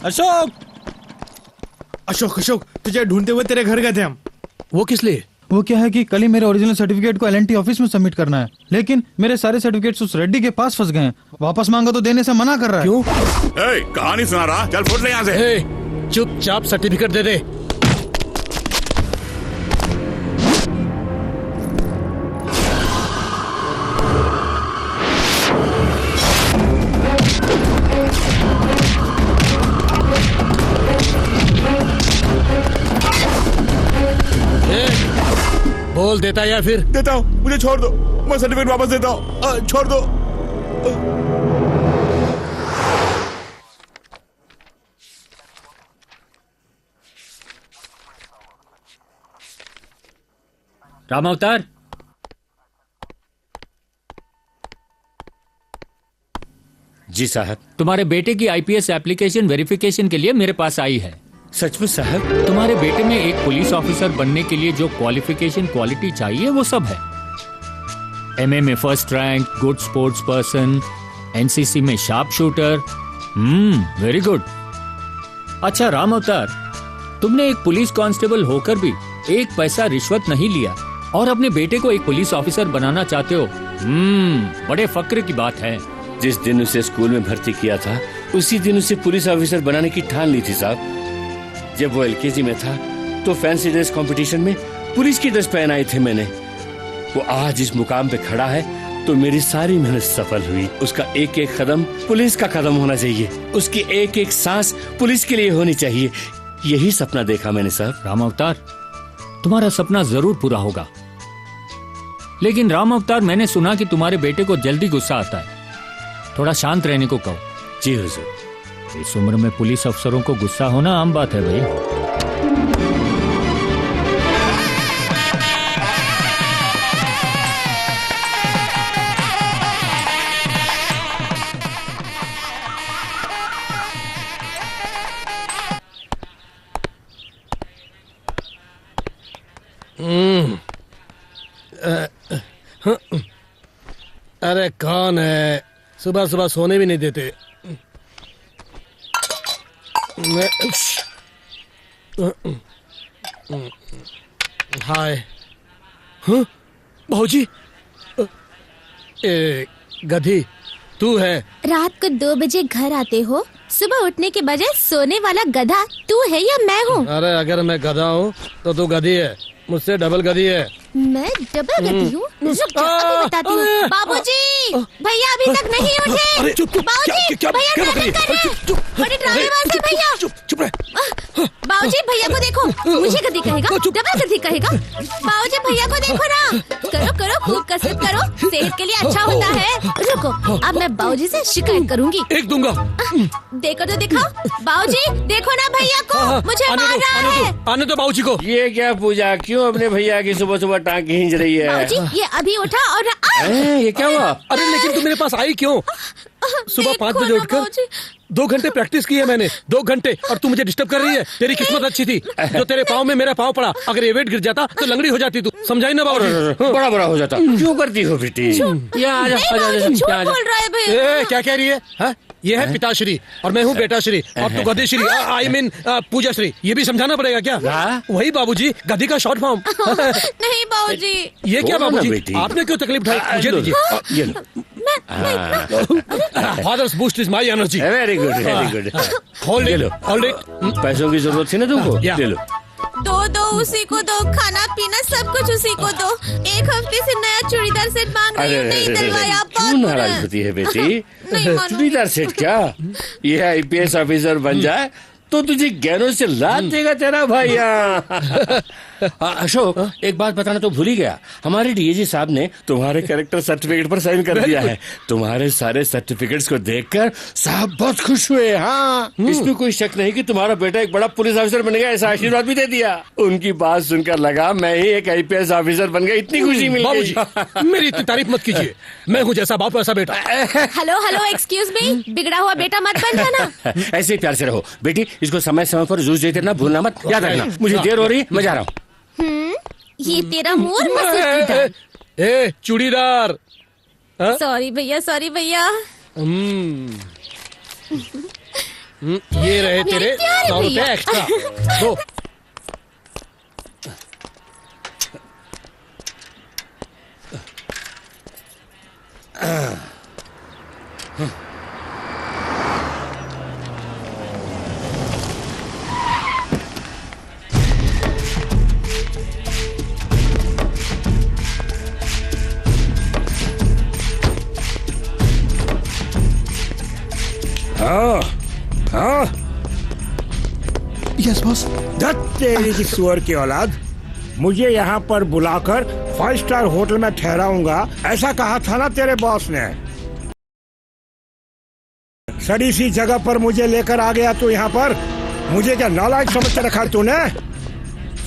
अशोक अशोक अशोक तुझे ढूंढते हुए तेरे घर गए थे हम। वो किस लिए? वो क्या है कि कल ही मेरे ओरिजिनल सर्टिफिकेट को एलएनटी ऑफिस में सबमिट करना है, लेकिन मेरे सारे सर्टिफिकेट्स उस रेड्डी के पास फंस गए हैं। वापस मांगा तो देने से मना कर रहा है। क्यों? कहानी सुना रहा, चल फुट ले यहाँ से। चुपचाप सर्टिफिकेट दे दे। बोल देता या फिर? देता हूँ, मुझे छोड़ दो, मैं सर्टिफिकेट वापस देता हूँ, छोड़ दो। राम अवतार, जी साहब। तुम्हारे बेटे की आईपीएस एप्लीकेशन वेरिफिकेशन के लिए मेरे पास आई है। सच में साहब? तुम्हारे बेटे में एक पुलिस ऑफिसर बनने के लिए जो क्वालिफिकेशन क्वालिटी चाहिए वो सब है। एमए में first rank, good sports person, NCC में शार्प शूटर। Very good. अच्छा राम अवतार, तुमने एक पुलिस कांस्टेबल होकर भी एक पैसा रिश्वत नहीं लिया और अपने बेटे को एक पुलिस ऑफिसर बनाना चाहते हो। बड़े फक्र की बात है। जिस दिन उसे स्कूल में भर्ती किया था उसी दिन उसे पुलिस ऑफिसर बनाने की ठान ली थी साहब। जब वो एलकेजी में था तो फैंसी ड्रेस कंपटीशन में पुलिस की ड्रेस पहन आई थी मैंने। वो आज इस मुकाम पे खड़ा है तो मेरी सारी मेहनत सफल हुई। उसका एक एक कदम पुलिस का कदम होना चाहिए, उसकी एक एक सांस पुलिस के लिए होनी चाहिए। यही सपना देखा मैंने साहब। राम अवतार, तुम्हारा सपना जरूर पूरा होगा, लेकिन राम अवतार मैंने सुना कि तुम्हारे बेटे को जल्दी गुस्सा आता है। थोड़ा शांत रहने को कहो। जी हुजूर। इस उम्र में पुलिस अफसरों को गुस्सा होना आम बात है भाई। अरे कौन है? सुबह सुबह सोने भी नहीं देते। हाय। भाऊजी, गधी तू है? रात को 2 बजे घर आते हो, सुबह उठने के बजाय सोने वाला गधा तू है या मैं हूँ? अरे अगर मैं गधा हूँ तो तू गधी है, मुझसे डबल गधी है। मैं डबल गधी हूँ? रुक जाओ, अभी बताती हूँ। बाबूजी, भैया अभी तक नहीं उठे। बाबूजी, भैया नाटक कर रहे हैं। बड़े ड्रामेबाज हैं भैया। चुप रहे। बाबूजी भैया को देखो, मुझे गधी कहेगा, डबल गधी कहेगा। बाबूजी भैया को देखो ना। करो करो, खूब कसरत करो, सेहत के लिए अच्छा होता है। रुको, अब मैं बाबूजी से शिकायत करूंगी। एक दूंगा। देखो तो दिखाओ। बाबूजी देखो ना भैया को, मुझे मार रहा है। आने दो बाबूजी को। ये क्या पूजा, क्यों अपने भैया की सुबह सुबह टांग खींच रही है? बाबूजी ये अभी उठा और ये क्या हुआ? अरे लेकिन तू मेरे पास आई क्यों? सुबह 5 बजे उठकर 2 घंटे प्रैक्टिस की है मैंने, 2 घंटे, और तू मुझे डिस्टर्ब कर रही है। तेरी किस्मत अच्छी थी जो तेरे पाँव में मेरा पाँव पड़ा। अगर ये वेट गिर जाता तो लंगड़ी हो जाती तू। समझाई ना बाबूजी? बड़ा बड़ा हो जाता। क्यों करती हो बेटी? क्या कह रही है? ये है पिताश्री और मैं हूँ बेटाश्री और तू गधेश्री, आई मीन पूजाश्री। ये भी समझाना पड़ेगा क्या? वही बाबूजी, गधी का शॉर्ट फॉर्म। नहीं बाबूजी। ये क्या बाबूजी, आपने क्यों तकलीफ उठाई? मुझे दीजिए। Father's Boost is my energy. Very good, very good. Hold it, hold it. पैसों की जरूरत थी ना तुमको, ले लो। दो उसी को दो, खाना पीना सब कुछ उसी को दो। 1 हफ्ते से नया चूड़ीदार सेट मांग रही हूँ, नहीं दिलवाया। क्यों नाराज होती है बेटी? चूड़ीदार सेट क्या? ये आईपीएस ऑफिसर बन जाए तो तुझे गहनों से लाद देगा तेरा भैया। अशोक, एक बात बताना तो भूल ही गया, हमारे डीएजी साहब ने तुम्हारे कैरेक्टर सर्टिफिकेट पर साइन कर दिया है। तुम्हारे सारे सर्टिफिकेट्स को देखकर साहब बहुत खुश हुए। हाँ, इसमें कोई शक नहीं कि तुम्हारा बेटा एक बड़ा पुलिस ऑफिसर बनेगा, ऐसा आशीर्वाद भी दे दिया। उनकी बात सुनकर लगा मैं ही एक आईपीएस ऑफिसर बन गया, इतनी खुशी मिली। बाबूजी मेरी इतनी तारीफ मत कीजिए, मैं हूँ जैसा बाप वैसा बेटा। हेलो हेलो, एक्सक्यूज मी, बिगड़ा हुआ बेटा मत बन जाना। ऐसे ही प्यार से रहो बेटी, इसको समय समय पर जूस देते रहना, भूलना मत। याद रखना, मुझे देर हो रही है, मैं जा रहा हूँ। ये तेरा मुंह। ए चूड़ीदार। सॉरी भैया, सॉरी भैया। ये रहे तेरे 100 रुपए एक्स्ट्रा। दो। हाँ हाँ यस बॉस। तेरी की सुअर की औलाद, मुझे यहाँ पर बुलाकर 5 स्टार होटल में ठहराऊंगा ऐसा कहा था ना तेरे बॉस ने। सड़ी सी जगह पर मुझे लेकर आ गया तू यहाँ पर। मुझे क्या नालायक समझ के रखा तूने?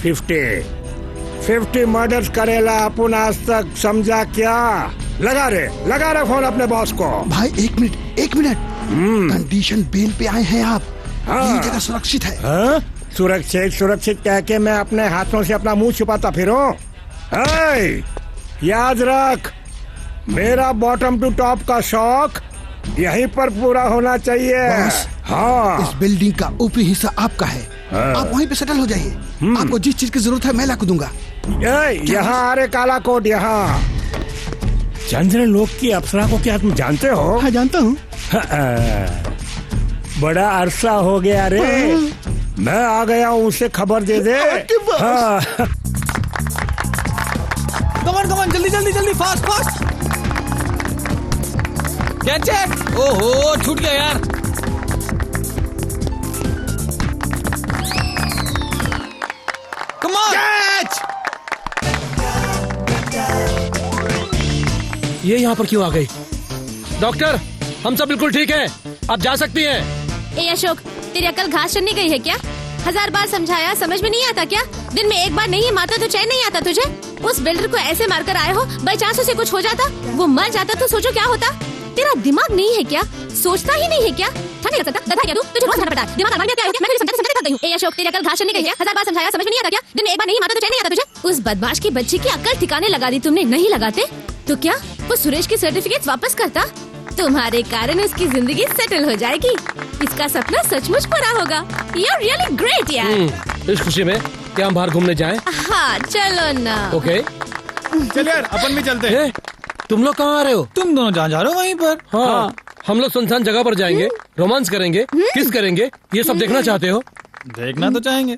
50 मर्डर्स करेला अपन आज तक, समझा क्या? लगा रहे फोन अपने बॉस को। भाई एक मिनट कंडीशन बेल पे आए हैं आप। ये जगह सुरक्षित है। हाँ? सुरक्षित कह के मैं अपने हाथों से अपना मुंह छुपाता फिरूं? याद रख, मेरा बॉटम टू टॉप का शौक यहीं पर पूरा होना चाहिए। हाँ, इस बिल्डिंग का ऊपरी हिस्सा आपका है। आप वहीं पे सेटल हो जाइए। आपको जिस चीज की जरूरत है मैं ला दूंगा। यहाँ आ रे काला कोट, यहाँ चंद्रलोक की अप्सरा को क्या तुम जानते हो? हाँ जानता हूँ। बड़ा अरसा हो गया रे। मैं आ गया हूँ, उसे खबर दे दे। हाँ। कमान जल्दी फास्ट। गैजेट, ओहो छूट गया यार। कमान ये यहाँ पर क्यों आ गई? डॉक्टर, हम सब बिल्कुल ठीक हैं, आप जा सकती हैं। ए अशोक, तेरी अकल घास चढ़ने गई है क्या? 1000 बार समझाया, समझ में नहीं आता क्या? दिन में एक बार नहीं मारता तो चैन नहीं आता तुझे? उस बिल्डर को ऐसे मारकर आए हो, बाई चांस उसे कुछ हो जाता, वो मर जाता तो सोचो क्या होता? तेरा दिमाग नहीं है क्या? सोचता ही नहीं है क्या? नहीं लग सकता, गधा क्या तू? तुझे रोज पता है दिमाग क्या है? मैं तुझे समझाते थक गई हूं। ए अशोक, तेरी अकल घास चढ़ने गई है, 1000 बार समझाया, समझ में नहीं आता क्या? दिन में एक बार नहीं मारता तो चैन नहीं आता तुझे? उस बदमाश की बच्ची की अकल ठिकाने लगा दी तुमने। नहीं लगाते तो क्या वो सुरेश की सर्टिफिकेट वापस करता? तुम्हारे कारण उसकी जिंदगी सेटल हो जाएगी। इसका सपना सचमुच पूरा होगा। You're really great यार। इस खुशी में क्या हम बाहर घूमने जाएं? हाँ चलो ना। ओके चल यार, अपन भी चलते हैं। तुम लोग कहाँ आ रहे हो? तुम दोनों जहाँ जा रहे हो वहीं पर। हाँ, हम लोग सुनसान जगह पर जाएंगे, रोमांस करेंगे, किस करेंगे, ये सब देखना चाहते हो? देखना तो चाहेंगे।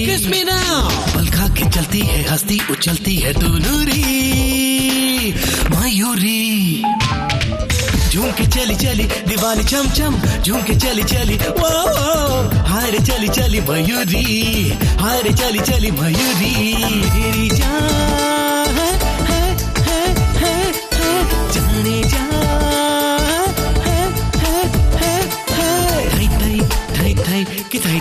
Kiss me now। पल खा के चलती है, हंसती उछलती है तू नूरी मयूरी। झूम के चली दीवानी चम चम, झूम के चली वो हारे चली मयूरी, हारे चली मयूरी। तेरी जान है जाने जा। कि थाई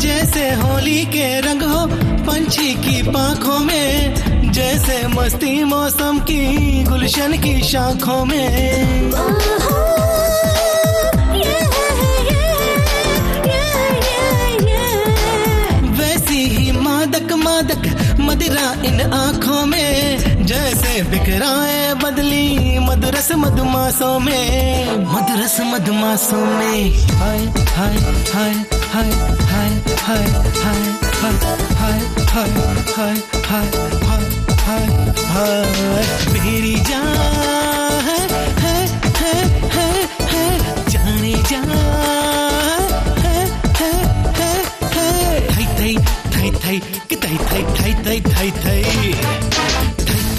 जैसे होली के रंग हो पंछी की पाखों में, जैसे मस्ती मौसम की गुलशन की शाखों में। वैसी ही माँ मदिरा इन आंखों में जैसे बिखराए बदली मधुरस मधुमासों में, मधुरस मधुमासों में। हाय हाय हाय हाय हाय हाय हाय हाय हाय हाय हाय हाय हाय हाय मेरी जान है जाने जा थई थई थई कि थई थई थई थई थई थई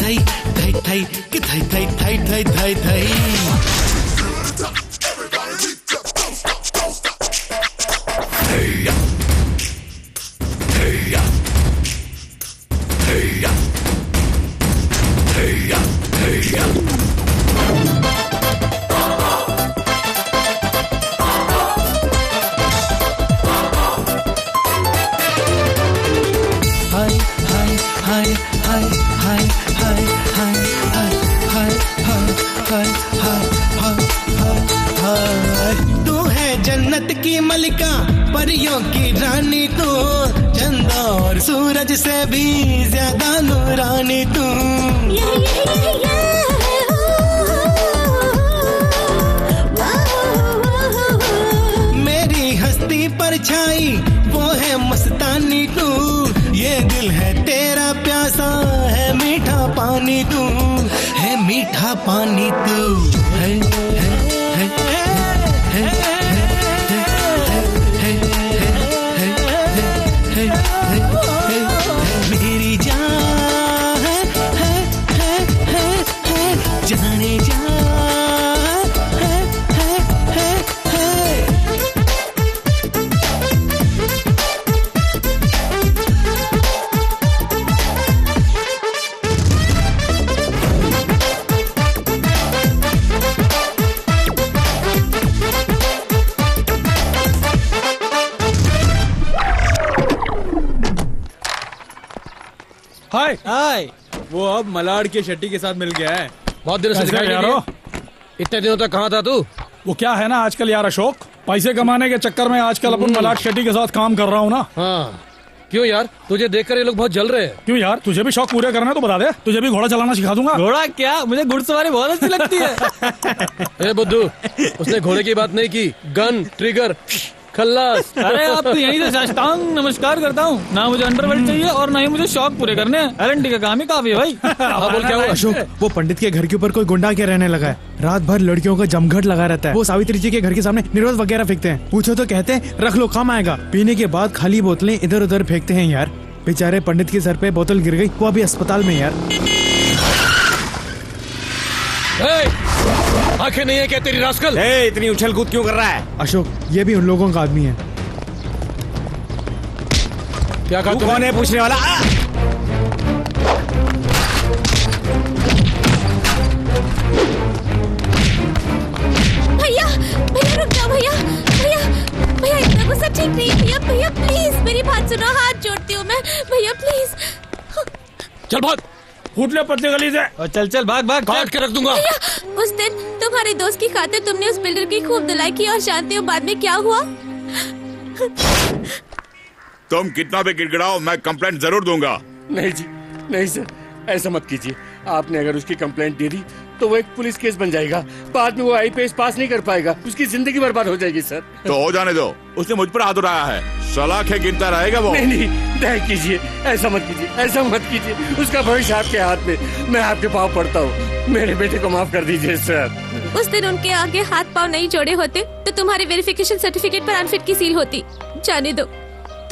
थई थई थई कि थई थई थई थई थई थई। तू है जन्नत की मलिका परियों की रानी तू, चंदा और सूरज से भी ज्यादा नूरानी तू। मेरी हस्ती पर छाई वो है मस्तानी तू, ये दिल है तेरा प्यासा है मीठा पानी तू, है मीठा पानी तू। मेरी जान है जाने जा हाय हाय। वो अब मलाड के शेट्टी के साथ मिल गया है। बहुत दिनों से दिखाई नहीं दिया। इतने दिनों तक कहाँ था तू? वो क्या है ना आजकल यार अशोक, पैसे कमाने के चक्कर में आजकल अपन मलाड शेट्टी के साथ काम कर रहा हूँ ना। हाँ क्यों यार, तुझे देखकर ये लोग बहुत जल रहे हैं। क्यों यार, तुझे भी शौक पूरे करना है तो बता दे, तुझे भी घोड़ा चलाना सिखा दूंगा। घोड़ा क्या, मुझे घुड़सवारी बहुत अच्छी लगती है। ए बुद्धू, उसने घोड़े की बात नहीं की, गन ट्रिगर खल्लास। अरे अब तो यहीं से साष्टांग नमस्कार करता हूँ। ना मुझे अंडरवर्ल्ड चाहिए और ना ही मुझे शौक पूरे करने हैं। एलएनटी का काम ही काफी है भाई। बोल क्या हुआ? अशोक, वो पंडित के घर के ऊपर कोई गुंडा के रहने लगा है। रात भर लड़कियों का जमघट लगा रहता है। वो सावित्री जी के घर के सामने निर्वत वगैरह फेंकते हैं। पूछो तो कहते हैं रख लो काम आएगा। पीने के बाद खाली बोतलें इधर उधर फेंकते हैं यार। बेचारे पंडित के सर पे बोतल गिर गई, वो अभी अस्पताल में यार। आंखें नहीं है क्या तेरी रास्कल? इतनी उछल कूद क्यों कर रहा है? अशोक, ये भी उन लोगों का आदमी है। क्या कहा? कौन है पूछने वाला? भैया भैया रुक जाओ भैया भैया भैया, इतना गुस्सा ठीक नहीं है भैया। भैया प्लीज मेरी बात सुनो, हाथ जोड़ती हूँ मैं। भैया प्लीज चल भाग, फूटले पत्ते गली से। और चल चल भाग भाग, काट के रख दूंगा। भैया उस दिन तुम्हारे दोस्त की खातिर तुमने उस बिल्डर की खूब धुलाई की और जानते हो बाद में क्या हुआ? तुम कितना भी गिड़गिड़ाओ, मैं कंप्लेंट जरूर दूंगा। नहीं जी, नहीं सर, ऐसा मत कीजिए। आपने अगर उसकी कंप्लेंट दे दी तो वो एक पुलिस केस बन जाएगा। बाद में वो आईपीएस पास नहीं कर पाएगा, उसकी जिंदगी बर्बाद हो जाएगी सर। तो हो जाने दो, उसने मुझ पर हाथ उठाया है, सलाखें गिनता रहेगा वो। नहीं नहीं, दया कीजिए, ऐसा मत कीजिए, ऐसा मत कीजिए। उसका भविष्य आपके हाथ में, मैं आपके पाँव पड़ता हूँ। मेरे बेटे को माफ कर दीजिए सर। उस दिन उनके आगे हाथ पाँव नहीं जोड़े होते तो तुम्हारे वेरिफिकेशन सर्टिफिकेट पर अनफिट की सील होती। जाने दो,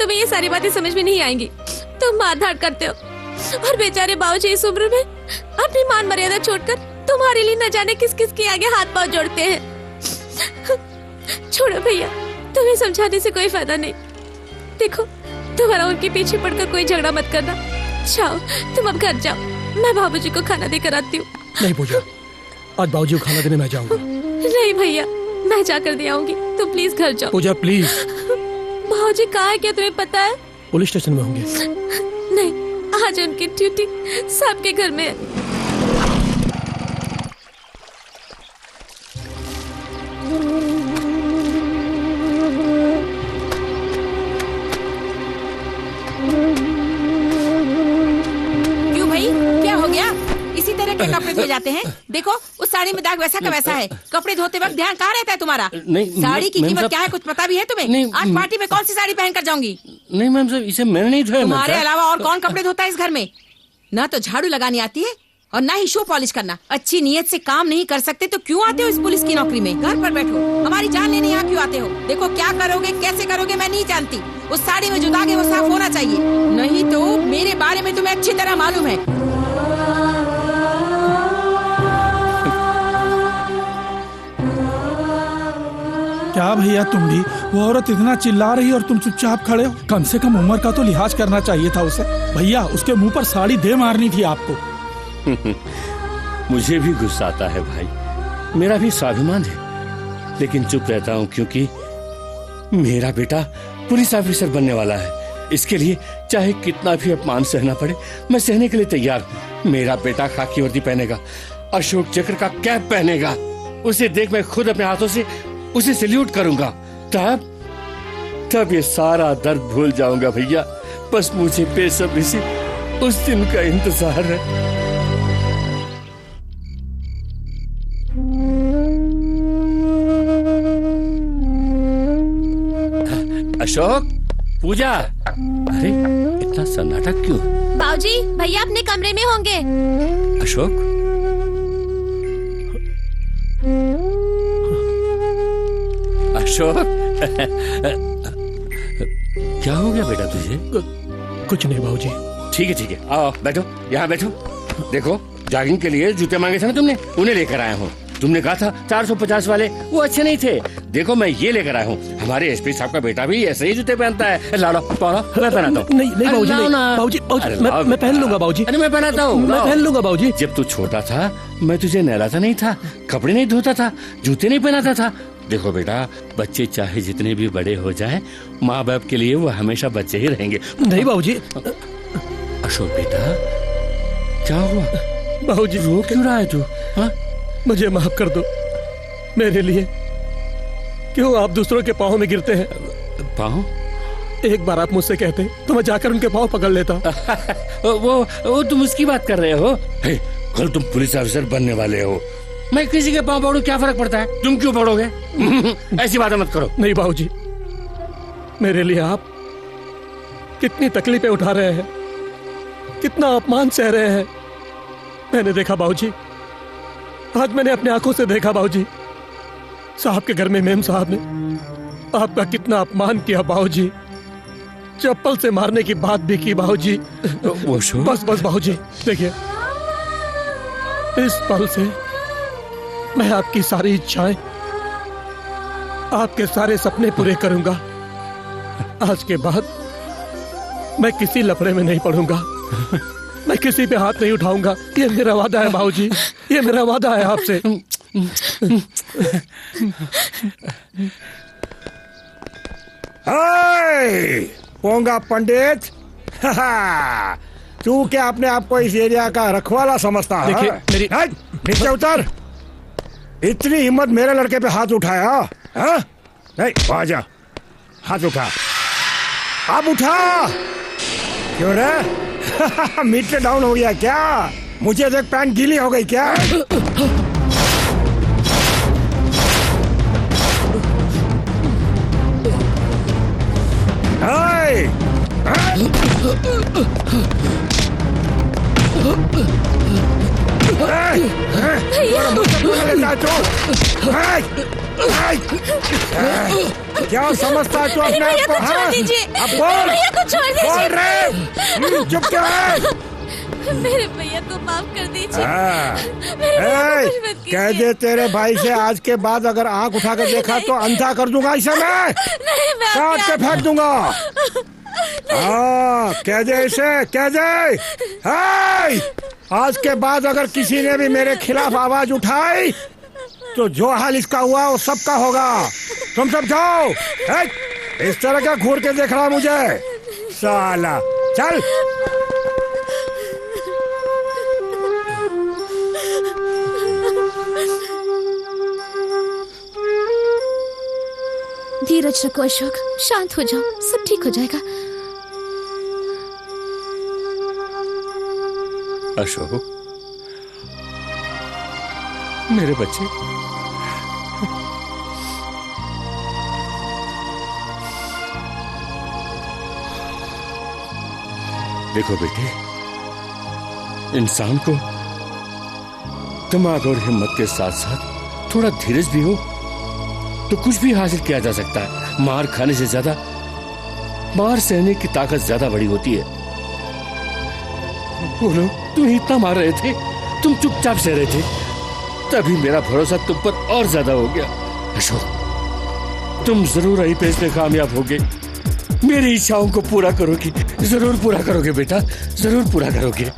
तुम्हें ये सारी बातें समझ में नहीं आएंगी। तुम मारधाड़ करते हो और बेचारे बाबूजी इस उम्र में अपनी मान मर्यादा छोड़कर तुम्हारे लिए न जाने किस किस के आगे हाथ पाँव जोड़ते हैं। छोड़ो भैया, तुम्हें समझाने से कोई फायदा नहीं। देखो, तुम्हारा उनके पीछे पड़कर कोई झगड़ा मत करना। जाओ, तुम अब घर जाओ, मैं बाबूजी को खाना देकर आती हूँ। नहीं पूजा, आज बाबूजी को खाना देने मैं जाऊंगा। नहीं भैया, मैं जाकर दे आऊंगी, तुम प्लीज घर जाओ। पूजा प्लीज। बाबूजी कहाँ है क्या तुम्हें पता है? पुलिस स्टेशन में होंगे। नहीं, आज उनकी ड्यूटी साहब के घर में है। आते हैं। देखो उस साड़ी में दाग वैसा का वैसा है। कपड़े धोते वक्त ध्यान कहाँ रहता है तुम्हारा? नहीं, साड़ी की मैम कीमत साहब- क्या है कुछ पता भी है तुम्हें? आज पार्टी में कौन सी साड़ी पहन कर जाऊंगी? नहीं मैम साहब, इसे मैंने नहीं धोया। मैम तुम्हारे साहब। अलावा और कौन कपड़े धोता है इस घर में? ना तो झाड़ू लगानी आती है और ना ही शू पॉलिश करना। अच्छी नीयत से काम नहीं कर सकते तो क्यों आते हो इस पुलिस की नौकरी में? घर पर बैठो, हमारी जान लेने यहाँ क्यों आते हो? देखो क्या करोगे कैसे करोगे मैं नहीं जानती। उस साड़ी में जो दाग है वो साफ होना चाहिए, नहीं तो मेरे बारे में तुम्हें अच्छी तरह मालूम है। क्या भैया तुम भी? वो औरत इतना चिल्ला रही है और तुम चुपचाप खड़े हो। कम से कम उम्र का तो लिहाज करना चाहिए था उसे। भैया उसके मुंह पर साड़ी दे मारनी थी आपको। मुझे भी गुस्सा आता है भाई, मेरा भी स्वाभिमान है, लेकिन चुप रहता हूँ क्योंकि मेरा बेटा पुलिस ऑफिसर बनने वाला है। इसके लिए चाहे कितना भी अपमान सहना पड़े मैं सहने के लिए तैयार हूँ। मेरा बेटा खाकी वर्दी पहनेगा, अशोक चक्र का कैप पहनेगा, उसे देख मैं खुद अपने हाथों से उसे सैल्यूट करूंगा। तब ये सारा दर्द भूल जाऊंगा भैया। बस मुझे बेसब्री से उस दिन का इंतजार है। अशोक, पूजा, अरे इतना सन्नाटा क्यों? बाबूजी भैया अपने कमरे में होंगे। अशोक, अशोक क्या हो गया बेटा तुझे? कुछ नहीं बाबूजी। ठीक है आओ बैठो, यहाँ बैठो। देखो जॉगिंग के लिए जूते मांगे थे ना तुमने, उन्हें लेकर आया हूँ। तुमने कहा था 450 वाले, वो अच्छे नहीं थे। देखो मैं ये लेकर आया हूँ। हमारे एसपी साहब का बेटा भी ऐसे ही जूते पहनता है। लाओ मैं पहनाता हूँ। नहीं बाबूजी, बाबूजी मैं पहन लूंगा बाबूजी। अरे मैं पहनाता हूँ, मैं पहन लूंगा बाबूजी। जब तू छोटा था मैं तुझे नहलाता नहीं था, कपड़े नहीं धोता था, जूते नहीं पहनाता था। देखो बेटा, बच्चे चाहे जितने भी बड़े हो जाएं, माँ बाप के लिए वो हमेशा बच्चे ही रहेंगे। नहीं बाबूजी। अशोक बेटा क्या हुआ? बाबूजी रो क्यों रहा है तू? हाँ? मुझे माफ कर दो। मेरे लिए क्यों आप दूसरों के पाँव में गिरते हैं? पाँव? एक बार आप मुझसे कहते तो मैं जाकर उनके पाँव पकड़ लेता। वो तुम उसकी बात कर रहे हो? कल तुम पुलिस ऑफिसर बनने वाले हो, मैं किसी के पाँव पकड़ूं क्या फर्क पड़ता है? तुम क्यों पड़ोगे? ऐसी बातें मत करो। नहीं बाबूजी, मेरे लिए आप कितनी तकलीफें उठा रहे हैं, कितना अपमान सह रहे हैं। मैंने देखा बाबूजी, आज मैंने अपनी आंखों से देखा बाबूजी, साहब के घर में मेम साहब ने आपका कितना अपमान किया बाबूजी। चप्पल से मारने की बात भी की बाबूजी। बस बाबूजी देखिए, इस पल से मैं आपकी सारी इच्छाएं, आपके सारे सपने पूरे करूंगा। आज के बाद मैं किसी लफड़े में नहीं पड़ूंगा, मैं किसी पे हाथ नहीं उठाऊंगा। ये मेरा वादा है बाबूजी, ये मेरा वादा है आपसे। पोंगा पंडित, तू क्या अपने आप को इस एरिया का रखवाला समझता है? देखिए मेरी नीचे उतर। इतनी हिम्मत मेरे लड़के पे हाथ उठाया? हाँ? नहीं आजा, हाथ उठा, अब उठा। क्यों रे? मीटर डाउन हो गया क्या? मुझे देख पैंट गीली हो गई क्या? क्या समझता है तू अपने आप को? अब बोल रहे, चुप क्यों है? मेरे भैया को माफ कर दीजिए। कह दे तेरे भाई से आज के बाद अगर आंख उठा कर देखा तो अंधा कर दूंगा इसे मैं, काट के फेंक दूंगा। हाँ कह दे इसे, कह दे। आज के बाद अगर किसी ने भी मेरे खिलाफ आवाज उठाई तो जो हाल इसका हुआ वो सबका होगा। तुम सब जाओ। इस तरह का घूर के देख रहा मुझे साला। चल। धीरज रखो अशोक, शांत हो जाओ, सब ठीक हो जाएगा। अशोक, मेरे बच्चे। देखो बेटे, इंसान को दिमाग और हिम्मत के साथ साथ थोड़ा धीरज भी हो तो कुछ भी हासिल किया जा सकता है। मार खाने से ज्यादा मार सहने की ताकत ज्यादा बड़ी होती है। बोलो, तुम इतना मार रहे थे, तुम चुपचाप सह रहे थे, तभी मेरा भरोसा तुम पर और ज्यादा हो गया। अशोक, तुम जरूर आईपीएस में कामयाब होगे, मेरी इच्छाओं को पूरा करोगे, जरूर पूरा करोगे बेटा, जरूर पूरा करोगे।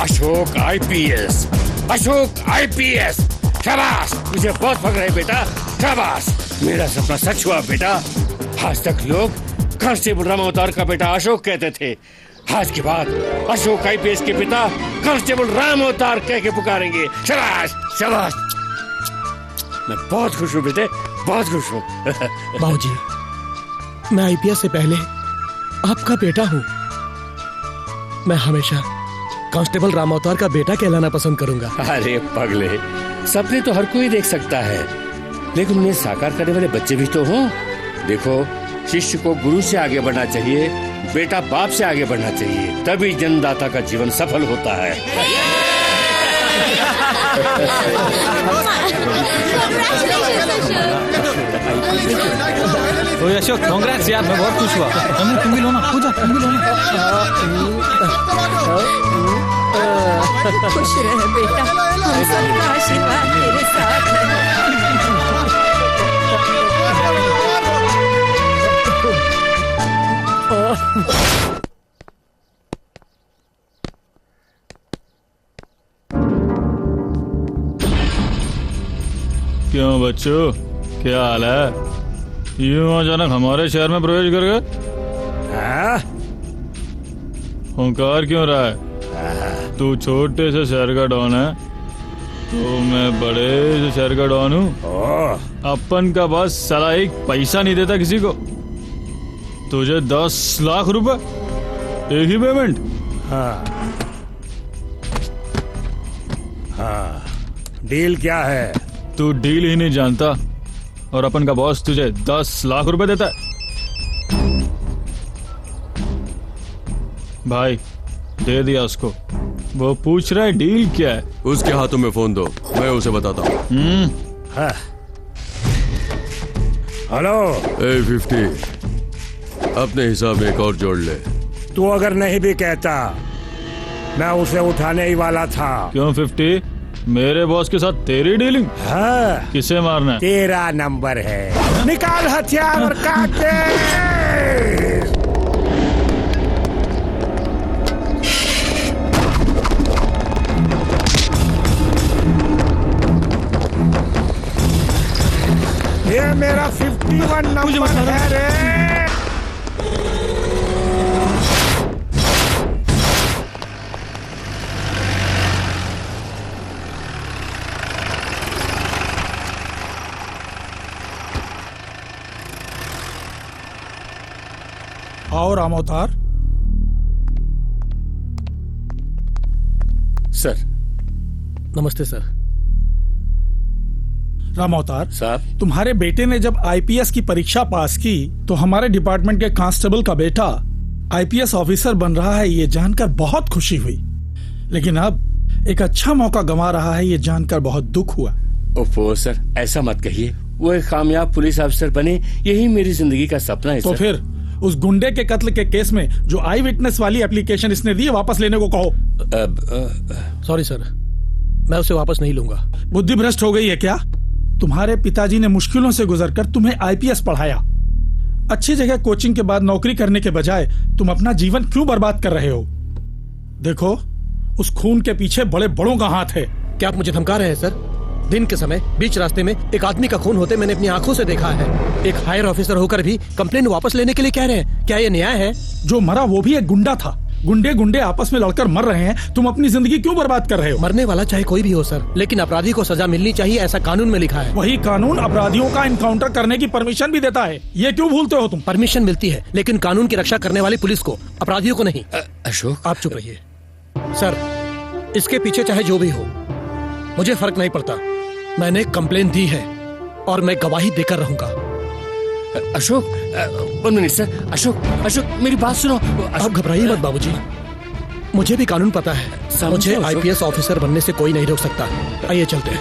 अशोक आईपीएस, अशोक आईपीएस, शाबाश, मुझे बहुत फख्र है बेटा, शाबाश, मेरा सपना सच हुआ बेटा। आज तक लोग कांस्टेबल राम अवतार का बेटा अशोक कहते थे, आज के बाद अशोक आईपीएस के पिता कांस्टेबल राम अवतार कह के पुकारेंगे। शाबाश शाबाश, मैं बहुत खुश हूँ बेटे, बहुत खुश हूँ। बाबूजी, मैं आईपीएस से पहले आपका बेटा हूँ। मैं हमेशा कांस्टेबल राम अवतार का बेटा कहलाना पसंद करूंगा। अरे पगले, सपने तो हर कोई देख सकता है, लेकिन उन्हें साकार करने वाले बच्चे भी तो हों। देखो, शिष्य को गुरु से आगे बढ़ना चाहिए, बेटा बाप से आगे बढ़ना चाहिए, तभी जन्मदाता का जीवन सफल होता है। ओए अशोक, कांग्रेस यार, मैं बहुत खुश हुआ। तुम भी लो ना, पूजा तुम भी लो ना। खुश रहे बेटा, हम सबका आशीर्वाद तेरे साथ है। क्यों बच्चों, क्या हाल है? यूं अचानक हमारे शहर में प्रवेश कर गए? हुंकार क्यों रहा है? तू छोटे से शहर का डॉन है, तो मैं बड़े से शहर का डॉन हूँ। अपन का बस साला एक पैसा नहीं देता किसी को। तुझे 10 लाख रुपए एक ही पेमेंट? हाँ, डील क्या है? तू डील ही नहीं जानता, और अपन का बॉस तुझे 10 लाख रुपए देता है। भाई दे दिया उसको। वो पूछ रहा है डील क्या है। उसके हाथों में फोन दो, मैं उसे बताता हूँ। हेलो A50, अपने हिसाब में एक और जोड़ ले। तू अगर नहीं भी कहता मैं उसे उठाने ही वाला था। क्यों 50? मेरे बॉस के साथ तेरी डीलिंग? हाँ। किसे मारना है? तेरा नंबर है, निकाल हथियार और काट दे। ये मेरा 51 नंबर है रे। आओ राम अवतार। सर नमस्ते सर। राम अवतार साहब, तुम्हारे बेटे ने जब आईपीएस की परीक्षा पास की तो हमारे डिपार्टमेंट के कांस्टेबल का बेटा आईपीएस ऑफिसर बन रहा है, ये जानकर बहुत खुशी हुई। लेकिन अब एक अच्छा मौका गंवा रहा है, ये जानकर बहुत दुख हुआ। ओफो सर, ऐसा मत कहिए। वो एक कामयाब पुलिस अफसर बने, यही मेरी जिंदगी का सपना है। तो सर। फिर उस गुंडे के कत्ल के केस में जो आई विटनेस वाली एप्लीकेशन इसने दी, वापस लेने को कहो। सॉरी सर, मैं उसे वापस नहीं लूंगा। बुद्धि भ्रष्ट हो गई है क्या? तुम्हारे पिताजी ने मुश्किलों से गुजरकर तुम्हें आईपीएस पढ़ाया। अच्छी जगह कोचिंग के बाद नौकरी करने के बजाय तुम अपना जीवन क्यों बर्बाद कर रहे हो? देखो, उस खून के पीछे बड़े बड़ों का हाथ है। क्या आप मुझे धमका रहे हैं सर? दिन के समय बीच रास्ते में एक आदमी का खून होते मैंने अपनी आंखों से देखा है। एक हायर ऑफिसर होकर भी कंप्लेन वापस लेने के लिए कह रहे हैं, क्या ये न्याय है? जो मरा वो भी एक गुंडा था। गुंडे गुंडे आपस में लड़कर मर रहे हैं, तुम अपनी जिंदगी क्यों बर्बाद कर रहे हो? मरने वाला चाहे कोई भी हो सर, लेकिन अपराधी को सजा मिलनी चाहिए, ऐसा कानून में लिखा है। वही कानून अपराधियों का इनकाउंटर करने की परमिशन भी देता है। ये क्यों भूलते हो तुम? परमिशन मिलती है, लेकिन कानून की रक्षा करने वाली पुलिस को, अपराधियों को नहीं। अशोक, आप चुप रहिए सर। इसके पीछे चाहे जो भी हो, मुझे फर्क नहीं पड़ता। मैंने कंप्लेन दी है और मैं गवाही देकर रहूंगा। Ashok, 1 minute sir. अशोक, अशोक मेरी बात सुनो। आप घबराइए मत बाबूजी, मुझे भी कानून पता है। मुझे आईपीएस ऑफिसर बनने से कोई नहीं रोक सकता। आइए चलते हैं,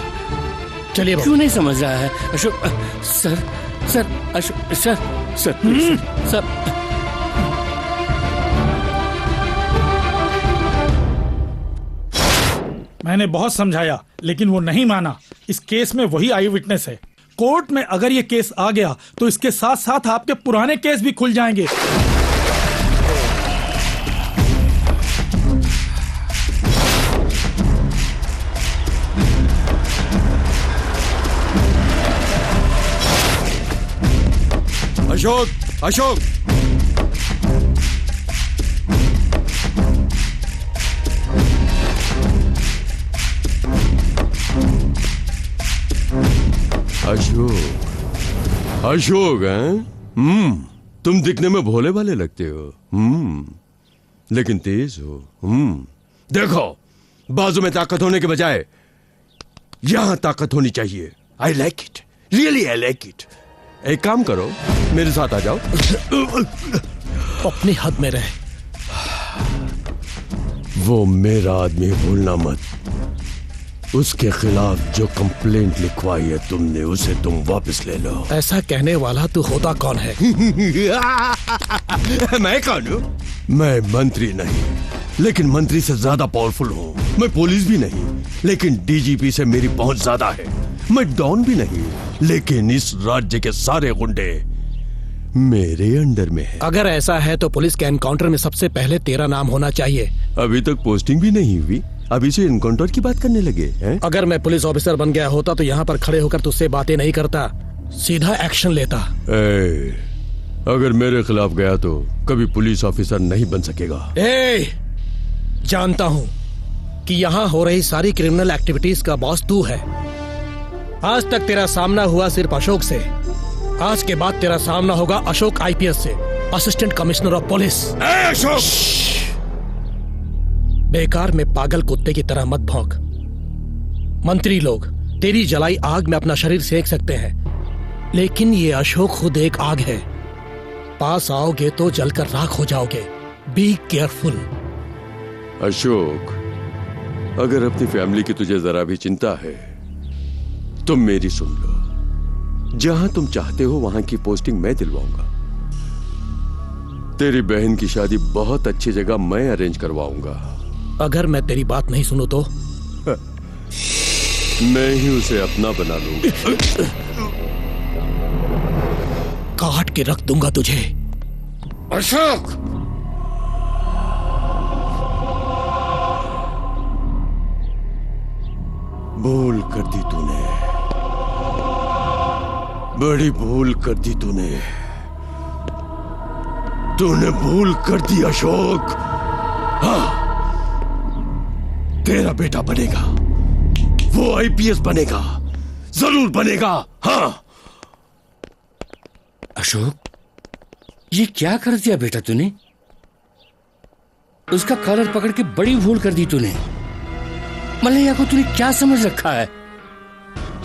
चलिए। क्यों नहीं समझ रहा है Ashok? Sir sir, Ashok sir, sir sir. मैंने बहुत समझाया, लेकिन वो नहीं माना। इस केस में वही आई विटनेस है। कोर्ट में अगर ये केस आ गया तो इसके साथ साथ आपके पुराने केस भी खुल जाएंगे। अशोक, अशोक, अशोक, अशोक हैं? तुम दिखने में भोले भाले लगते हो, लेकिन तेज हो। देखो, बाजू में ताकत होने के बजाय यहां ताकत होनी चाहिए। I like it, really I like it. एक काम करो, मेरे साथ आ जाओ। अपनी हद में रहे। वो मेरा आदमी भूलना मत। उसके खिलाफ जो कंप्लेंट लिखवाई है तुमने, उसे तुम वापस ले लो। ऐसा कहने वाला तू होता कौन है? मैं कौन हूँ? मैं मंत्री नहीं, लेकिन मंत्री से ज्यादा पावरफुल हूँ। मैं पुलिस भी नहीं, लेकिन डीजीपी से मेरी पहुंच ज्यादा है। मैं डॉन भी नहीं, लेकिन इस राज्य के सारे गुंडे मेरे अंडर में है। अगर ऐसा है तो पुलिस के एनकाउंटर में सबसे पहले तेरा नाम होना चाहिए। अभी तक पोस्टिंग भी नहीं हुई, अभी से एनकाउंटर की बात करने लगे हैं? अगर मैं पुलिस ऑफिसर बन गया होता तो यहाँ पर खड़े होकर तुझसे बातें नहीं करता, सीधा एक्शन लेता। अगर मेरे खिलाफ गया तो कभी पुलिस ऑफिसर नहीं बन सकेगा। जानता हूँ कि यहाँ हो रही सारी क्रिमिनल एक्टिविटीज का बॉस तू है। आज तक तेरा सामना हुआ सिर्फ अशोक से, आज के बाद तेरा सामना होगा अशोक आईपीएस से, assistant commissioner of police. Ashok, बेकार में पागल कुत्ते की तरह मत भौंक। मंत्री लोग तेरी जलाई आग में अपना शरीर सेक सकते हैं, लेकिन ये अशोक खुद एक आग है, पास आओगे तो जलकर राख हो जाओगे। Be careful. अशोक, अगर अपनी फैमिली की तुझे जरा भी चिंता है तो मेरी सुन लो। जहां तुम चाहते हो वहां की पोस्टिंग मैं दिलवाऊंगा। तेरी बहन की शादी बहुत अच्छी जगह मैं अरेंज करवाऊंगा। अगर मैं तेरी बात नहीं सुनूं तो मैं ही उसे अपना बना लूंगा। काट के रख दूंगा तुझे। अशोक, भूल कर दी तूने, बड़ी भूल कर दी तूने। तूने भूल कर दी अशोक। हाँ, तेरा बेटा बनेगा, वो आईपीएस बनेगा, जरूर बनेगा। हाँ। अशोक, ये क्या कर दिया बेटा तूने? उसका कॉलर पकड़ के बड़ी भूल कर दी तूने। मलैया को तूने क्या समझ रखा है?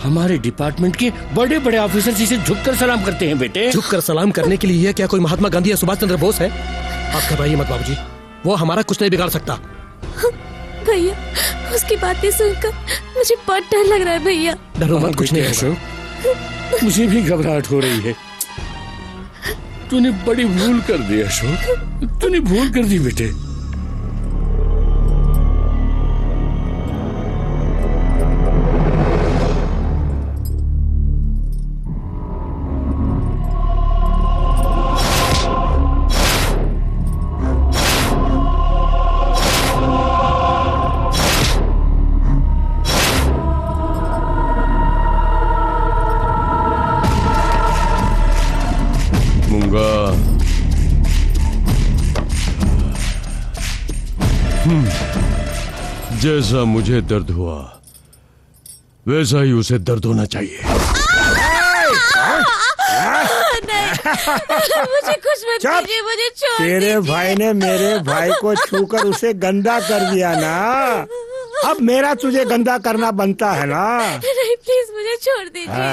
हमारे डिपार्टमेंट के बड़े बड़े ऑफिसर जिसे झुककर सलाम करते हैं बेटे। झुककर सलाम करने के लिए क्या कोई महात्मा गांधी या सुभाष चंद्र बोस है? आप घबराइए मत बाबूजी, वो हमारा कुछ नहीं बिगाड़ सकता। भैया, उसकी बातें सुनकर मुझे बहुत डर लग रहा है भैया। डरो मत, कुछ नहीं अशोक, मुझे भी घबराहट हो रही है। तूने बड़ी भूल कर दी अशोक, तूने भूल कर दी बेटे। जैसा मुझे दर्द हुआ वैसा ही उसे दर्द होना चाहिए। मुझे कुछ मत कीजिए, मुझे छोड़ तेरे भाई ने मेरे भाई को छूकर उसे गंदा कर दिया ना, अब मेरा तुझे गंदा करना बनता है ना। नहीं, प्लीज मुझे छोड़ दीजिए।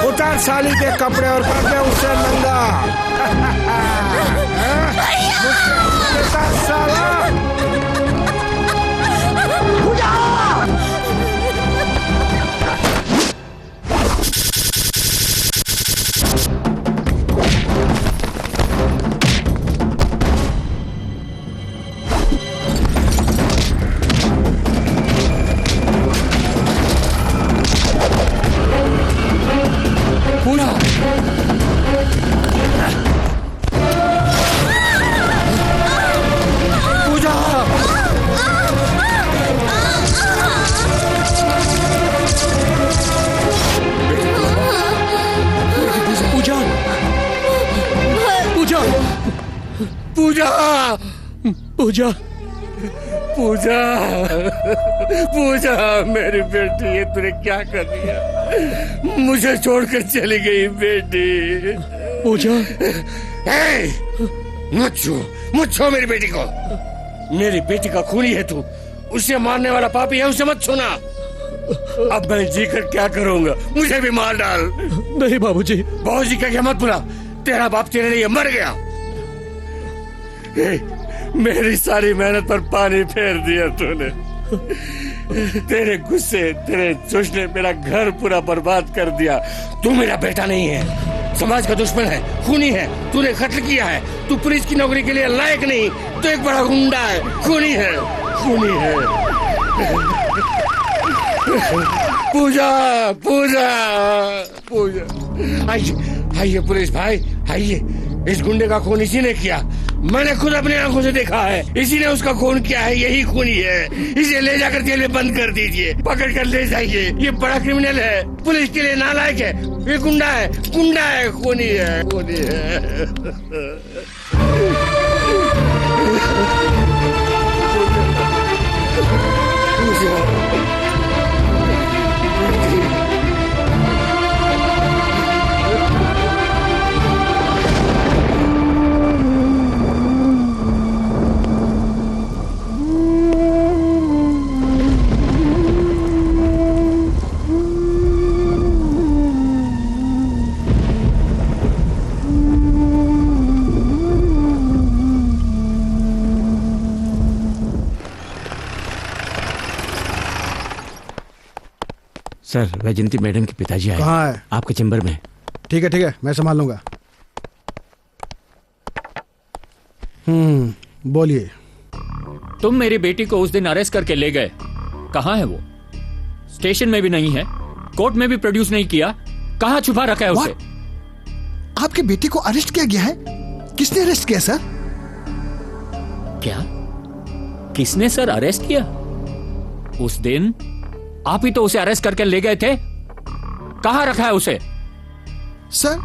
उतार साली के कपड़े और कर दे उससे नंगा। साला पूरा पूजा पूजा पूजा पूजा पूजा पूजा पूजा मेरी बेटी, ये तूने क्या कर दिया? मुझे छोड़कर चली गई बेटी। पूजा, मत छू मेरी बेटी को। मेरी बेटी का खूनी है तू, उसे मारने वाला पापी है, उसे मत छूना। अब मैं जीकर क्या करूंगा? मुझे भी मार डाल। नहीं बाबूजी। बाबूजी का क्या मत बुला, तेरा बाप तेरे लिए मर गया। मेरी सारी मेहनत पर पानी फेर दिया तूने। तेरे गुस्से, तेरे जोश ने मेरा घर पूरा बर्बाद कर दिया। तू मेरा बेटा नहीं है, समाज का दुश्मन है, खूनी है, तूने कत्ल किया है। तू पुलिस की नौकरी के लिए लायक नहीं, तू एक बड़ा गुंडा है, खूनी है, खूनी है। पूजा पूजा पूजा, आइए पुलिस भाई, आइए। इस गुंडे का खून इसी ने किया, मैंने खुद अपनी आंखों से देखा है। इसी ने उसका खून किया है, यही खूनी है। इसे ले जाकर जेल में बंद कर दीजिए, पकड़ कर ले जाइए। ये बड़ा क्रिमिनल है, पुलिस के लिए नालायक है, ये गुंडा है, खूनी है, खूनी है। सर, वैजंती मैडम के पिताजी आए। कहाँ है? आपके चेंबर में। ठीक है, मैं संभाल लूंगा। बोलिए। तुम मेरी बेटी को उस दिन अरेस्ट करके ले गए, कहाँ है वो? स्टेशन में भी नहीं है, कोर्ट में भी प्रोड्यूस नहीं किया, कहाँ छुपा रखा है उसे? आपके बेटे को अरेस्ट किया गया है? किसने अरेस्ट किया सर? क्या? किसने सर अरेस्ट किया? उस दिन आप ही तो उसे अरेस्ट करके ले गए थे, कहाँ रखा है उसे? सर,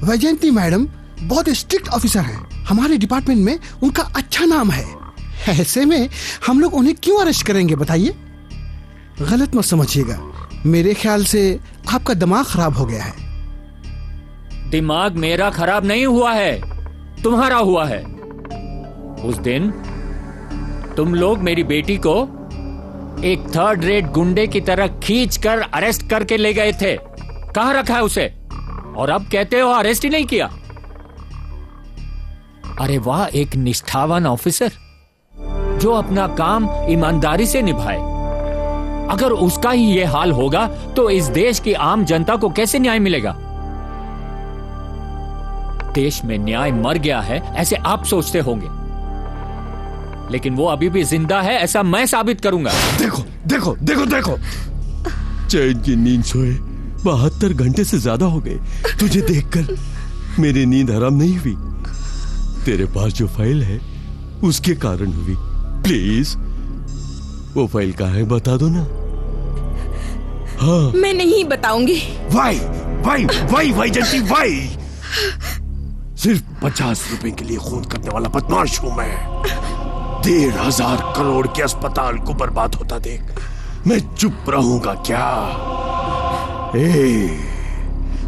वैजयंती मैडम बहुत स्ट्रिक्ट ऑफिसर हैं। हमारे डिपार्टमेंट में उनका अच्छा नाम है। ऐसे में हम लोग उन्हें क्यों अरेस्ट करेंगे बताइए? गलत मत समझिएगा, मेरे ख्याल से आपका दिमाग खराब हो गया है। दिमाग मेरा खराब नहीं हुआ है, तुम्हारा हुआ है। उस दिन तुम लोग मेरी बेटी को एक थर्ड रेट गुंडे की तरह खींचकर अरेस्ट करके ले गए थे, कहां रखा है उसे? और अब कहते हो अरेस्ट ही नहीं किया। अरे वाह, एक निष्ठावान ऑफिसर जो अपना काम ईमानदारी से निभाए। अगर उसका ही ये हाल होगा तो इस देश की आम जनता को कैसे न्याय मिलेगा? देश में न्याय मर गया है ऐसे आप सोचते होंगे, लेकिन वो अभी भी जिंदा है ऐसा मैं साबित करूंगा। देखो देखो देखो देखो, चैन की नींद सोए 72 घंटे से ज्यादा हो गए। तुझे देखकर मेरी नींद हराम नहीं हुई। तेरे पास जो फाइल है उसके कारण हुई। प्लीज वो फाइल कहाँ है बता दो ना। हाँ, मैं नहीं बताऊंगी। वाई वाई वाई वाई जंती वाई। सिर्फ 50 रुपए के लिए खून करने वाला बदमाश हूं मैं। 1,500 करोड़ के अस्पताल को बर्बाद होता देख मैं चुप रहूंगा क्या?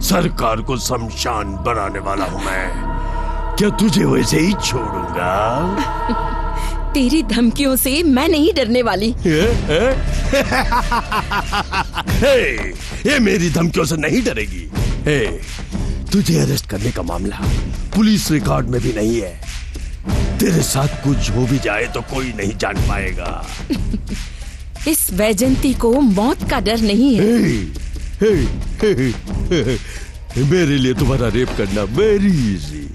सरकार को शमशान बनाने वाला हूं मैं, क्या तुझे वैसे ही छोड़ूंगा? तेरी धमकियों से मैं नहीं डरने वाली। ये मेरी धमकियों से नहीं डरेगी। तुझे अरेस्ट करने का मामला पुलिस रिकॉर्ड में भी नहीं है। तेरे साथ कुछ हो भी जाए तो कोई नहीं जान पाएगा। इस वैजंती को मौत का डर नहीं है। मेरे लिए तुम्हारा रेप करना वेरी इजी।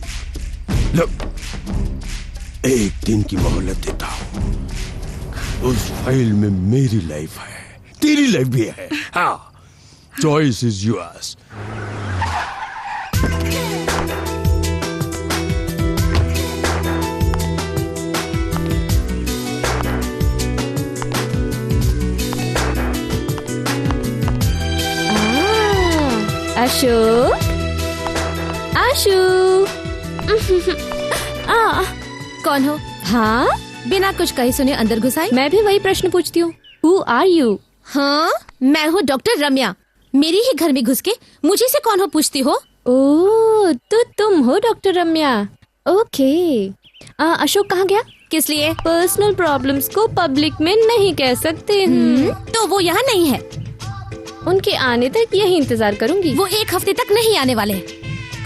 एक दिन की मोहलत देता हूं। उस फाइल में मेरी लाइफ है, तेरी लाइफ भी है। हाँ, चॉइस इज योर्स। आशु, आशु। कौन हो? हाँ, बिना कुछ कहे सुने अंदर घुस आई। मैं भी वही प्रश्न पूछती हूँ, हु आर यू? हाँ, मैं हूँ डॉक्टर रम्या। मेरी ही घर में घुस के मुझे से कौन हो पूछती हो? ओह, तो तुम हो डॉक्टर रम्या। ओके। अशोक कहाँ गया? किस लिए? पर्सनल प्रॉब्लम्स को पब्लिक में नहीं कह सकते। तो वो यहाँ नहीं है। उनके आने तक यही इंतजार करूंगी। वो 1 हफ्ते तक नहीं आने वाले।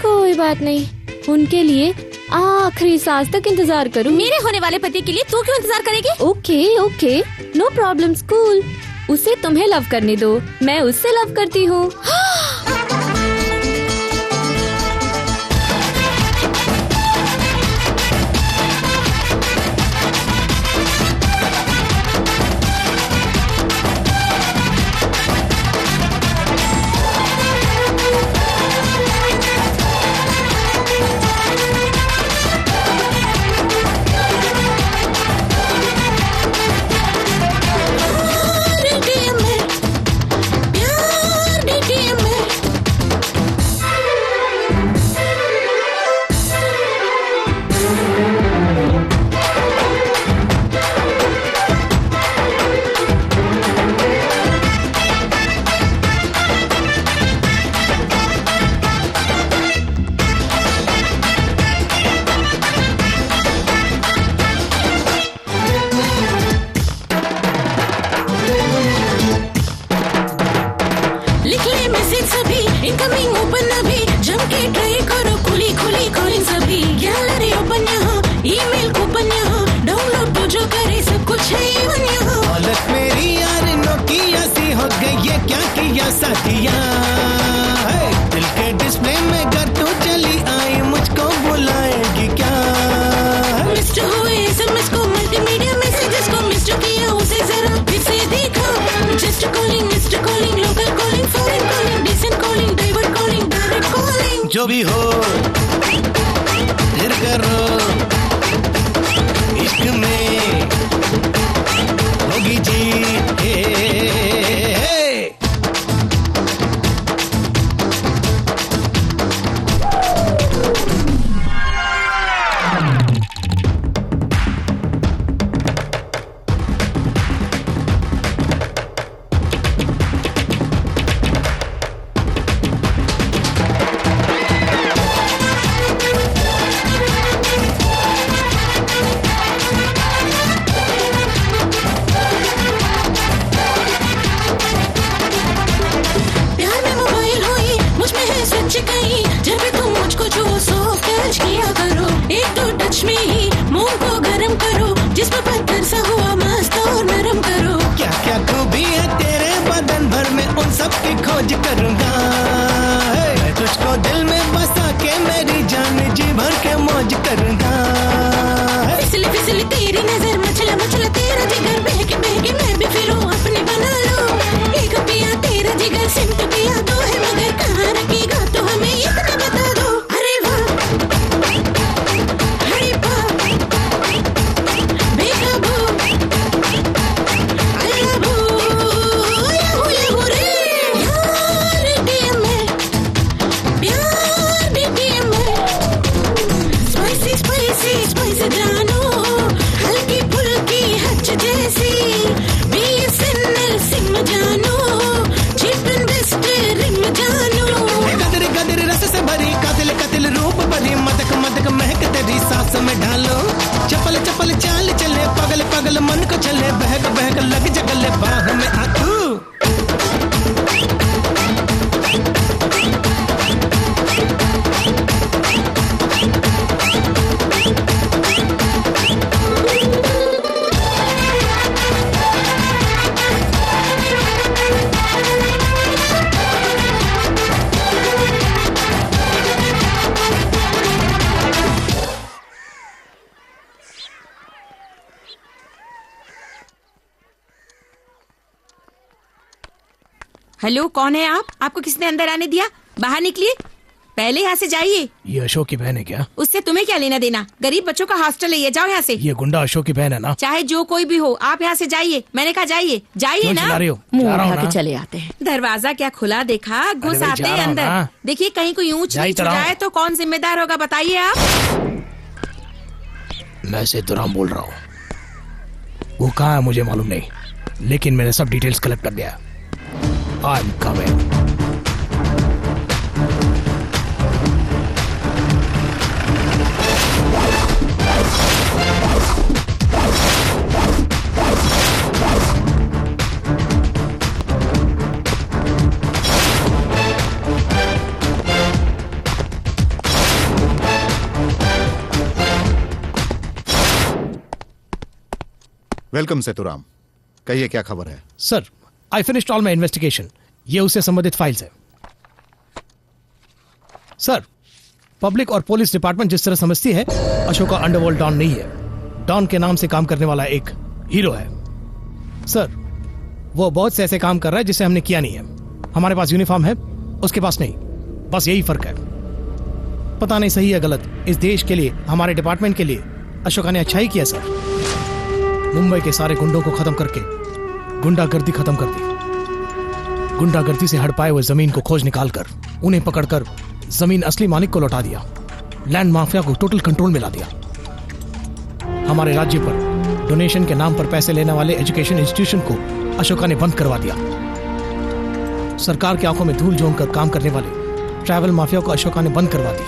कोई बात नहीं, उनके लिए आखिरी सांस तक इंतजार करूं। मेरे होने वाले पति के लिए तू क्यों इंतजार करेगी? Okay okay, no problem. Cool. उसे तुम्हें लव करने दो, मैं उससे लव करती हूँ। जो भी हो फिर करो इश्क में होगी जीत खोज करूंगा मैं तुझको दिल में बसा के मेरी जान जी भर के मौज करूंगा फिसली फिसली तेरी नजर मचला मचला तेरा जिगर बहके बहके मैं भी फिरूं अपने बना लो एक पिया तेरा जिगर सिमट पिया दो है मगर कहाँ रखेगा तो हमें इतना बता दो अरे वाह अरे वाह बेकाबू अल्लाहू याहू याहू रे यार दिया मैं प्यार भी दिया मैं स्पाइसी स्पाइसी स्पाइसी जानो हल्की फुल्की हच जैसी BSNL सिम जानो चिप एंड बेस्ट रिम जानो गदर गदर रस से भरी कातिल कातिल रूप भरी मदक मदक महक तेरी सांस में ढालो चपल चपल चाल चले पगल पगल मन को चले बहक बहक लग जगले बाह में आतू हेलो, कौन है आप? आपको किसने अंदर आने दिया? बाहर निकलिए, पहले यहाँ से जाइए। ये अशोक की बहन है क्या? उससे तुम्हें क्या लेना देना? गरीब बच्चों का हॉस्टल है ये, जाओ यहाँ से। ये गुंडा अशोक की बहन है ना? चाहे जो कोई भी हो, आप यहाँ से जाइए। मैंने कहा जाइए, जाइए ना। मुंह उठा के चले आते हैं। दरवाजा क्या खुला देखा, घुस आते हैं अंदर। देखिए कहीं कोई ऊंच नीच हो जाए तो कौन जिम्मेदार होगा बताइए आप। मैं सेतुराम बोल रहा हूँ। वो कहाँ है मुझे मालूम नहीं, लेकिन मैंने सब डिटेल्स कलेक्ट कर दिया। I'm coming. वेलकम सेतुराम, कहिए क्या खबर है? Sir, I finished all my investigation. ये उससे संबंधित फाइल्स है। सर, पब्लिक और पुलिस डिपार्टमेंट जिस तरह समझती है, अशोका अंडरवर्ल्ड डॉन नहीं है। डॉन के नाम से काम करने वाला एक हीरो है। सर, वो बहुत से ऐसे काम कर रहा है जिसे हमने किया नहीं है। हमारे पास यूनिफॉर्म है, उसके पास नहीं। बस यही फर्क है। पता नहीं सही है गलत, इस देश के लिए, हमारे डिपार्टमेंट के लिए अशोका ने अच्छा ही किया सर। मुंबई के सारे गुंडों को खत्म करके गुंडागर्दी खत्म कर दी। गुंडागर्दी से हड़पाए हुए जमीन को खोज निकालकर उन्हें पकड़कर जमीन असली मालिक को लौटा दिया। लैंड माफिया को टोटल कंट्रोल में ला दिया। हमारे राज्य पर डोनेशन के नाम पर पैसे लेने वाले एजुकेशन इंस्टीट्यूशन को अशोका ने बंद करवा दिया। सरकार की आंखों में धूल झोंक कर काम करने वाले ट्रैवल माफिया को अशोका ने बंद करवा दी।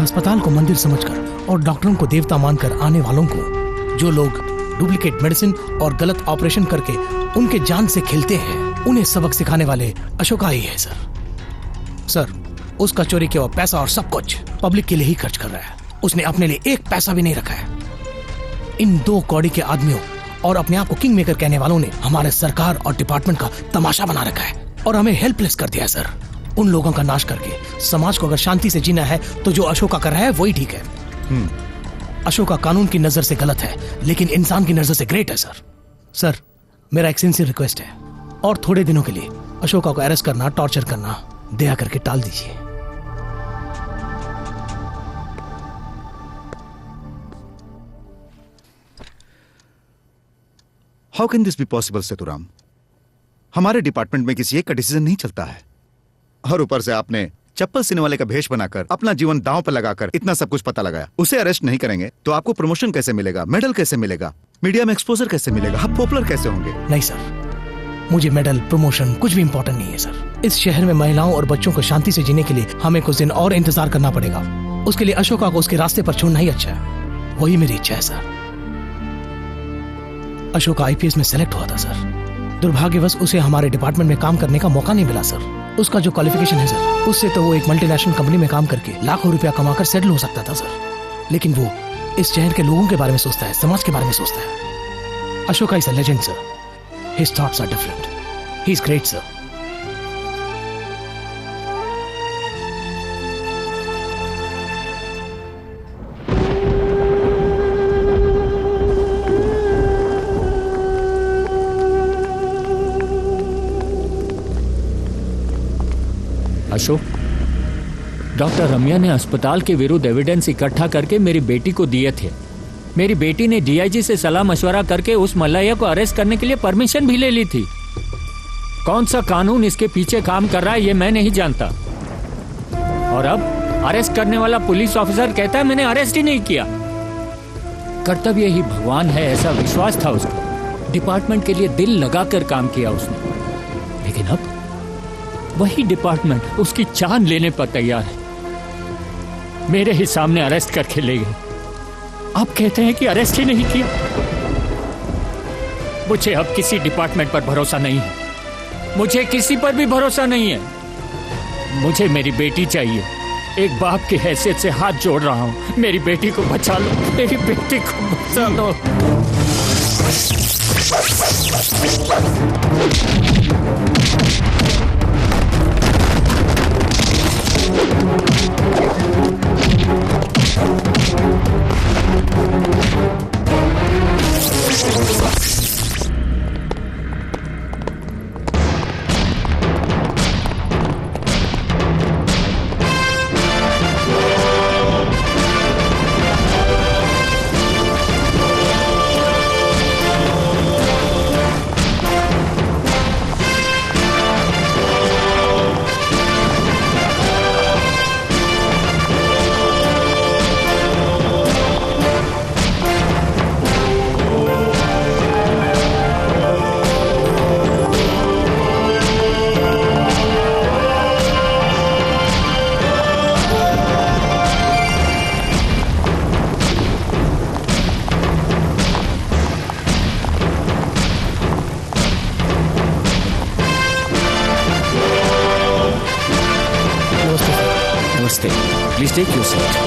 अस्पताल को मंदिर समझकर और डॉक्टरों को देवता मानकर आने वालों को, जो लोग डुप्लीकेट मेडिसिन और गलत ऑपरेशन करके उनके जान से खेलते हैं, उन्हें सबक सिखाने वाले अशोका ही है सर। उसका चोरी किया हुआ पैसा और सब कुछ पब्लिक के लिए ही खर्च कर रहा है। उसने अपने लिए एक पैसा भी नहीं रखा है। इन दो कौड़ी के आदमियों और अपने आप को किंग मेकर कहने वालों ने हमारे सरकार और डिपार्टमेंट का तमाशा बना रखा है और हमें हेल्पलेस कर दिया है सर। उन लोगों का नाश करके समाज को अगर शांति से जीना है तो जो अशोका कर रहा है वही ठीक है। अशोका कानून की नजर से गलत है, लेकिन इंसान की नजर से ग्रेट है सर। मेरा एक सिंसियर रिक्वेस्ट है, और थोड़े दिनों के लिए अशोका को अरेस्ट करना, टॉर्चर करना दया करके टाल दीजिए। How can this be possible Seturam? हमारे डिपार्टमेंट में किसी एक का डिसीजन नहीं चलता है, और ऊपर से आपने चप्पल सीने वाले का भेष बनाकर अपना जीवन दांव पर लगाकर इतना सब कुछ पता लगाया। उसे अरेस्ट नहीं करेंगे तो आपको प्रमोशन कैसे मिलेगा, मेडल कैसे मिलेगा, मीडिया में एक्सपोजर कैसे मिलेगा, आप पॉपुलर कैसे होंगे? नहीं सर, मुझे मेडल प्रमोशन कुछ भी इम्पोर्टेंट नहीं है सर। इस शहर में महिलाओं और बच्चों को शांति से जीने के लिए हमें कुछ दिन और इंतजार करना पड़ेगा। उसके लिए अशोका को उसके रास्ते पर छोड़ना ही अच्छा है, वही मेरी इच्छा है सर। अशोका आईपीएस में सेलेक्ट हुआ था सर, दुर्भाग्यवश उसे हमारे डिपार्टमेंट में काम करने का मौका नहीं मिला सर। उसका जो क्वालिफिकेशन है सर, उससे तो वो एक मल्टीनेशनल कंपनी में काम करके लाखों रुपया कमाकर सेटल हो सकता था सर, लेकिन वो इस शहर के लोगों के बारे में सोचता है, समाज के बारे में सोचता है। Ashoka is a legend sir, his thoughts are different, he is great sir. Ashok, doctor Ramya ने अस्पताल के विरुद्ध एविडेंस इकट्ठा करके मेरी बेटी को दिए थे। मेरी बेटी ने डीआईजी से सलाह मशवरा करके उस मल्लैया को अरेस्ट करने के लिए परमिशन भी ले ली थी। कौन सा कानून इसके पीछे काम कर रहा है ये मैं नहीं जानता, और अब अरेस्ट करने वाला पुलिस ऑफिसर कहता है मैंने अरेस्ट ही नहीं किया। कर्तव्य ही भगवान है ऐसा विश्वास था उसका, डिपार्टमेंट के लिए दिल लगाकर काम किया उसने, लेकिन अब वही डिपार्टमेंट उसकी जान लेने पर तैयार है। मेरे ही सामने अरेस्ट करके ले गए, आप कहते हैं कि अरेस्ट ही नहीं किया। मुझे अब किसी डिपार्टमेंट पर भरोसा नहीं है, मुझे किसी पर भी भरोसा नहीं है। मुझे मेरी बेटी चाहिए, एक बाप की हैसियत से हाथ जोड़ रहा हूं, मेरी बेटी को बचा लो, मेरी बेटी को बचा लो। Please take your seat.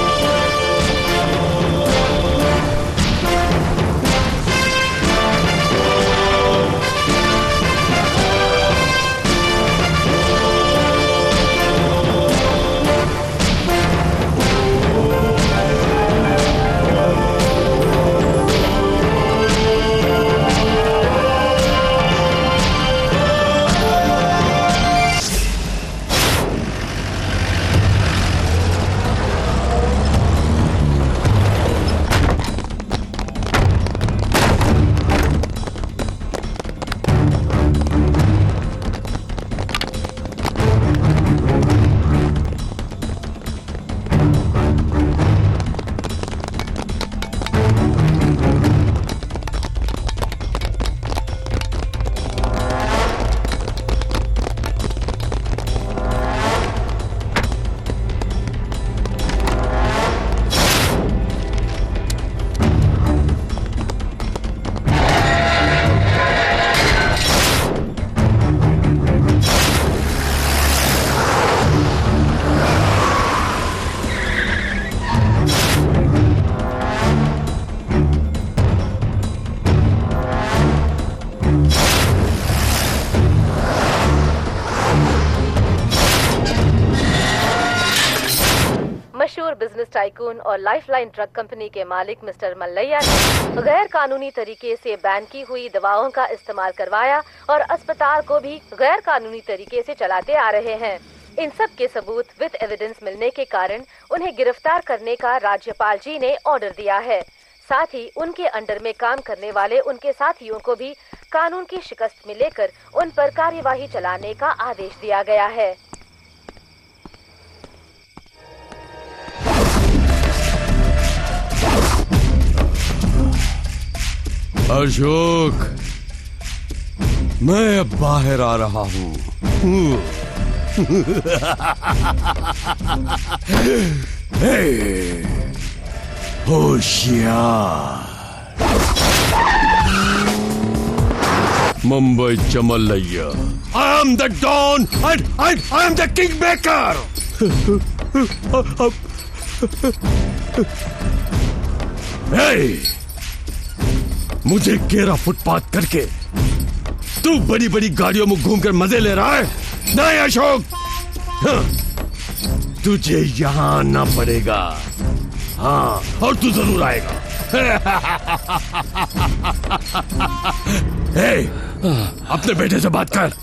Business tycoon और लाइफलाइन ड्रग कंपनी के मालिक मिस्टर मल्लैया ने गैर कानूनी तरीके से बैन की हुई दवाओं का इस्तेमाल करवाया और अस्पताल को भी गैर कानूनी तरीके से चलाते आ रहे हैं। इन सब के सबूत विद एविडेंस मिलने के कारण उन्हें गिरफ्तार करने का राज्यपाल जी ने ऑर्डर दिया है। साथ ही उनके अंडर में काम करने वाले उनके साथियों को भी कानून की शिकस्त में लेकर उन पर कार्यवाही चलाने का आदेश दिया गया है। अशोक, मैं अब बाहर आ रहा हूँ। होशियार, Mumbai चमल्लैया। I am the Don and I am the Kingmaker. Hey, मुझे घेरा फुटपाथ करके तू बड़ी बड़ी गाड़ियों में घूमकर मजे ले रहा है? नहीं अशोक, हाँ, तुझे यहाँ आना पड़ेगा। हाँ, और तू जरूर आएगा। hey, अपने बेटे से बात कर।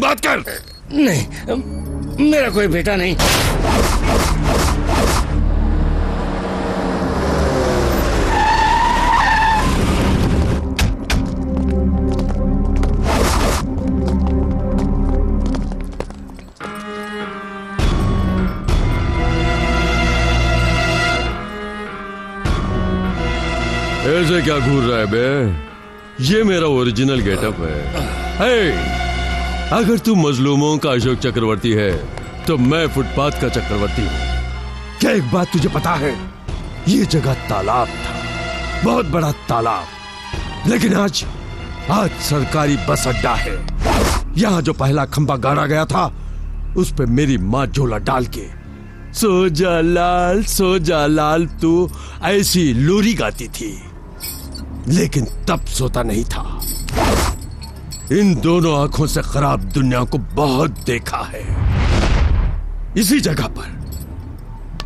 बात कर। नहीं, मेरा कोई बेटा नहीं। ऐसे क्या घूर रहा है बे? ये मेरा ओरिजिनल गेटअप है। हे, अगर तू मजलूमों का अशोक चक्रवर्ती है तो मैं फुटपाथ का चक्रवर्ती हूँ। क्या एक बात तुझे पता है? ये जगह तालाब था, बहुत बड़ा तालाब, लेकिन आज सरकारी बस अड्डा है। यहाँ जो पहला खंबा गाड़ा गया था उस पे मेरी माँ झोला डाल के सो जा लाल तू ऐसी लोरी गाती थी, लेकिन तब सोता नहीं था। इन दोनों आंखों से खराब दुनिया को बहुत देखा है। इसी जगह पर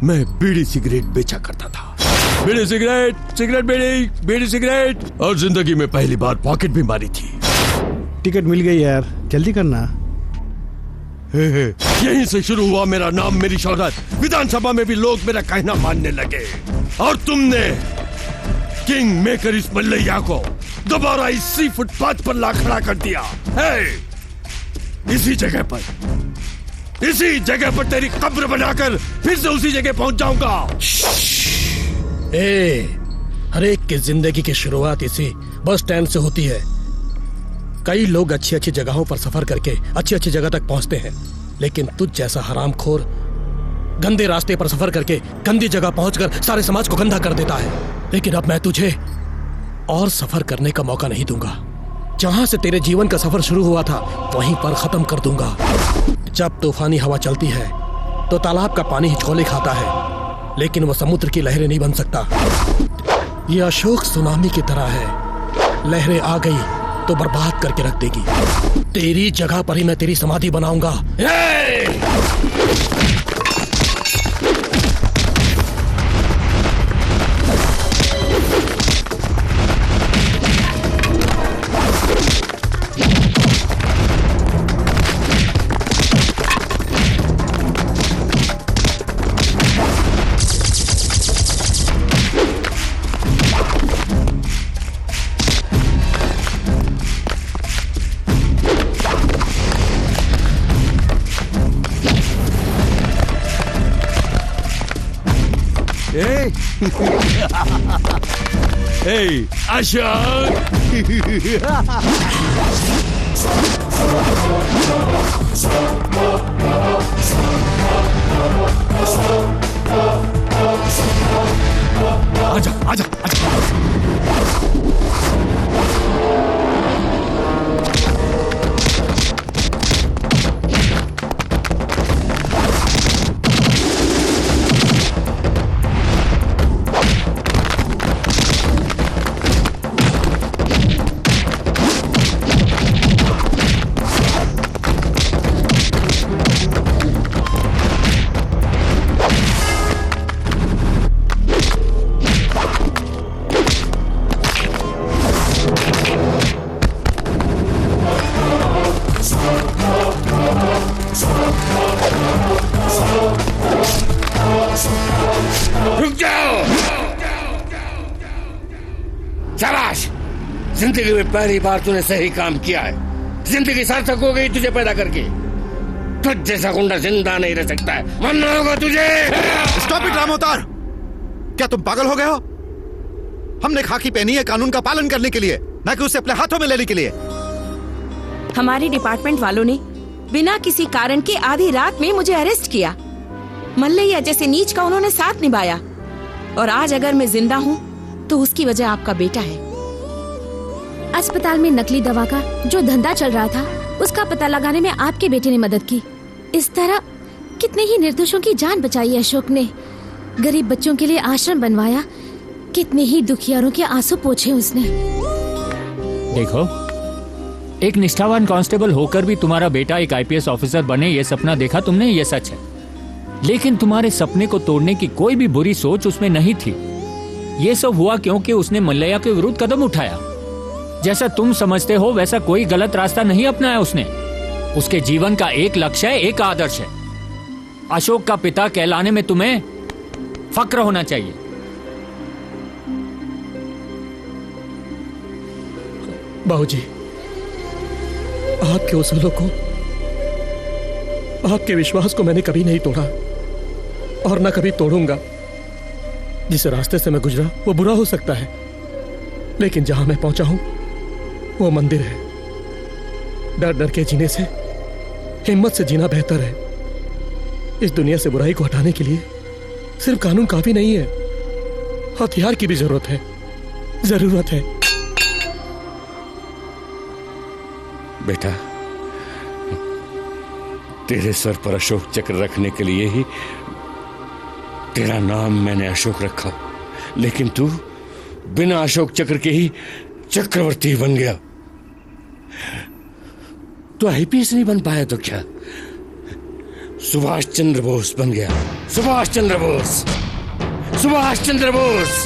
मैं बीड़ी सिगरेट बेचा करता था। बीड़ी सिगरेट बीड़ी सिगरेट, और जिंदगी में पहली बार पॉकेट भी मारी थी। टिकट मिल गई यार, जल्दी करना। यहीं से शुरू हुआ मेरा नाम, मेरी शोहरत। विधानसभा में भी लोग मेरा कहना मानने लगे, और तुमने किंग मेकर इस मल्लैया को दोबारा इसी फुटपाथ पर ला खड़ा कर दिया है। इसी जगह पर तेरी कब्र बनाकर फिर से उसी जगह पहुंच जाऊंगा। हर एक की जिंदगी की शुरुआत इसी बस स्टैंड से होती है। कई लोग अच्छी अच्छी जगहों पर सफर करके अच्छी अच्छी जगह तक पहुंचते हैं, लेकिन तुझ जैसा हरामखोर गंदे रास्ते पर सफर करके गंदी जगह पहुंचकर सारे समाज को गंदा कर देता है। लेकिन अब मैं तुझे और सफर करने का मौका नहीं दूंगा। जहां से तेरे जीवन का सफर शुरू हुआ था वहीं पर खत्म कर दूंगा। जब तूफानी हवा चलती है तो तालाब का पानी हिचकोले खाता है, लेकिन वो समुद्र की लहरें नहीं बन सकता। ये अशोक सुनामी की तरह है, लहरें आ गई तो बर्बाद करके रख देगी। तेरी जगह पर ही मैं तेरी समाधि बनाऊंगा। Hey, Ashok! आजा, आजा, आजा। जिंदगी में पहली बार तूने सही काम किया है। जिंदगी सार्थक हो गई तुझे पैदा करके। तुझ जैसा गुंडा जिंदा नहीं रह सकता है, मरना होगा तुझे। स्टॉप इट रामोतार, क्या तुम पागल हो गए हो? हमने खाकी पहनी है कानून का पालन करने के लिए, ना कि उसे अपने हाथों में लेने के लिए। हमारे डिपार्टमेंट वालों ने बिना किसी कारण के आधी रात में मुझे अरेस्ट किया। मल्लैया जैसे नीच का उन्होंने साथ निभाया, और आज अगर मैं जिंदा हूँ तो उसकी वजह आपका बेटा है। अस्पताल में नकली दवा का जो धंधा चल रहा था, उसका पता लगाने में आपके बेटे ने मदद की। इस तरह कितने ही निर्दोषों की जान बचाई अशोक ने। गरीब बच्चों के लिए आश्रम बनवाया, कितने ही दुखियारों के आंसू पोंछे उसने। देखो, एक निष्ठावान कांस्टेबल होकर भी तुम्हारा बेटा एक आईपीएस ऑफिसर बने, ये सपना देखा तुमने, ये सच है। लेकिन तुम्हारे सपने को तोड़ने की कोई भी बुरी सोच उसमें नहीं थी। ये सब हुआ क्योंकि उसने मल्लैया के विरुद्ध कदम उठाया। जैसा तुम समझते हो वैसा कोई गलत रास्ता नहीं अपनाया उसने। उसके जीवन का एक लक्ष्य है, एक आदर्श है। अशोक का पिता कहलाने में तुम्हें फक्र होना चाहिए। बाबूजी, आपके उसूलों को, आपके विश्वास को मैंने कभी नहीं तोड़ा और न कभी तोड़ूंगा। जिस रास्ते से मैं गुजरा वो बुरा हो सकता है, लेकिन जहां मैं पहुंचा हूं वो मंदिर है। डर डर के जीने से हिम्मत से जीना बेहतर है। इस दुनिया से बुराई को हटाने के लिए सिर्फ कानून काफी नहीं है, हथियार की भी जरूरत है। बेटा, तेरे सर पर अशोक चक्र रखने के लिए ही तेरा नाम मैंने अशोक रखा, लेकिन तू बिना अशोक चक्र के ही चक्रवर्ती बन गया। तो आईपीएस नहीं बन पाया तो क्या, सुभाष चंद्र बोस बन गया। सुभाष चंद्र बोस।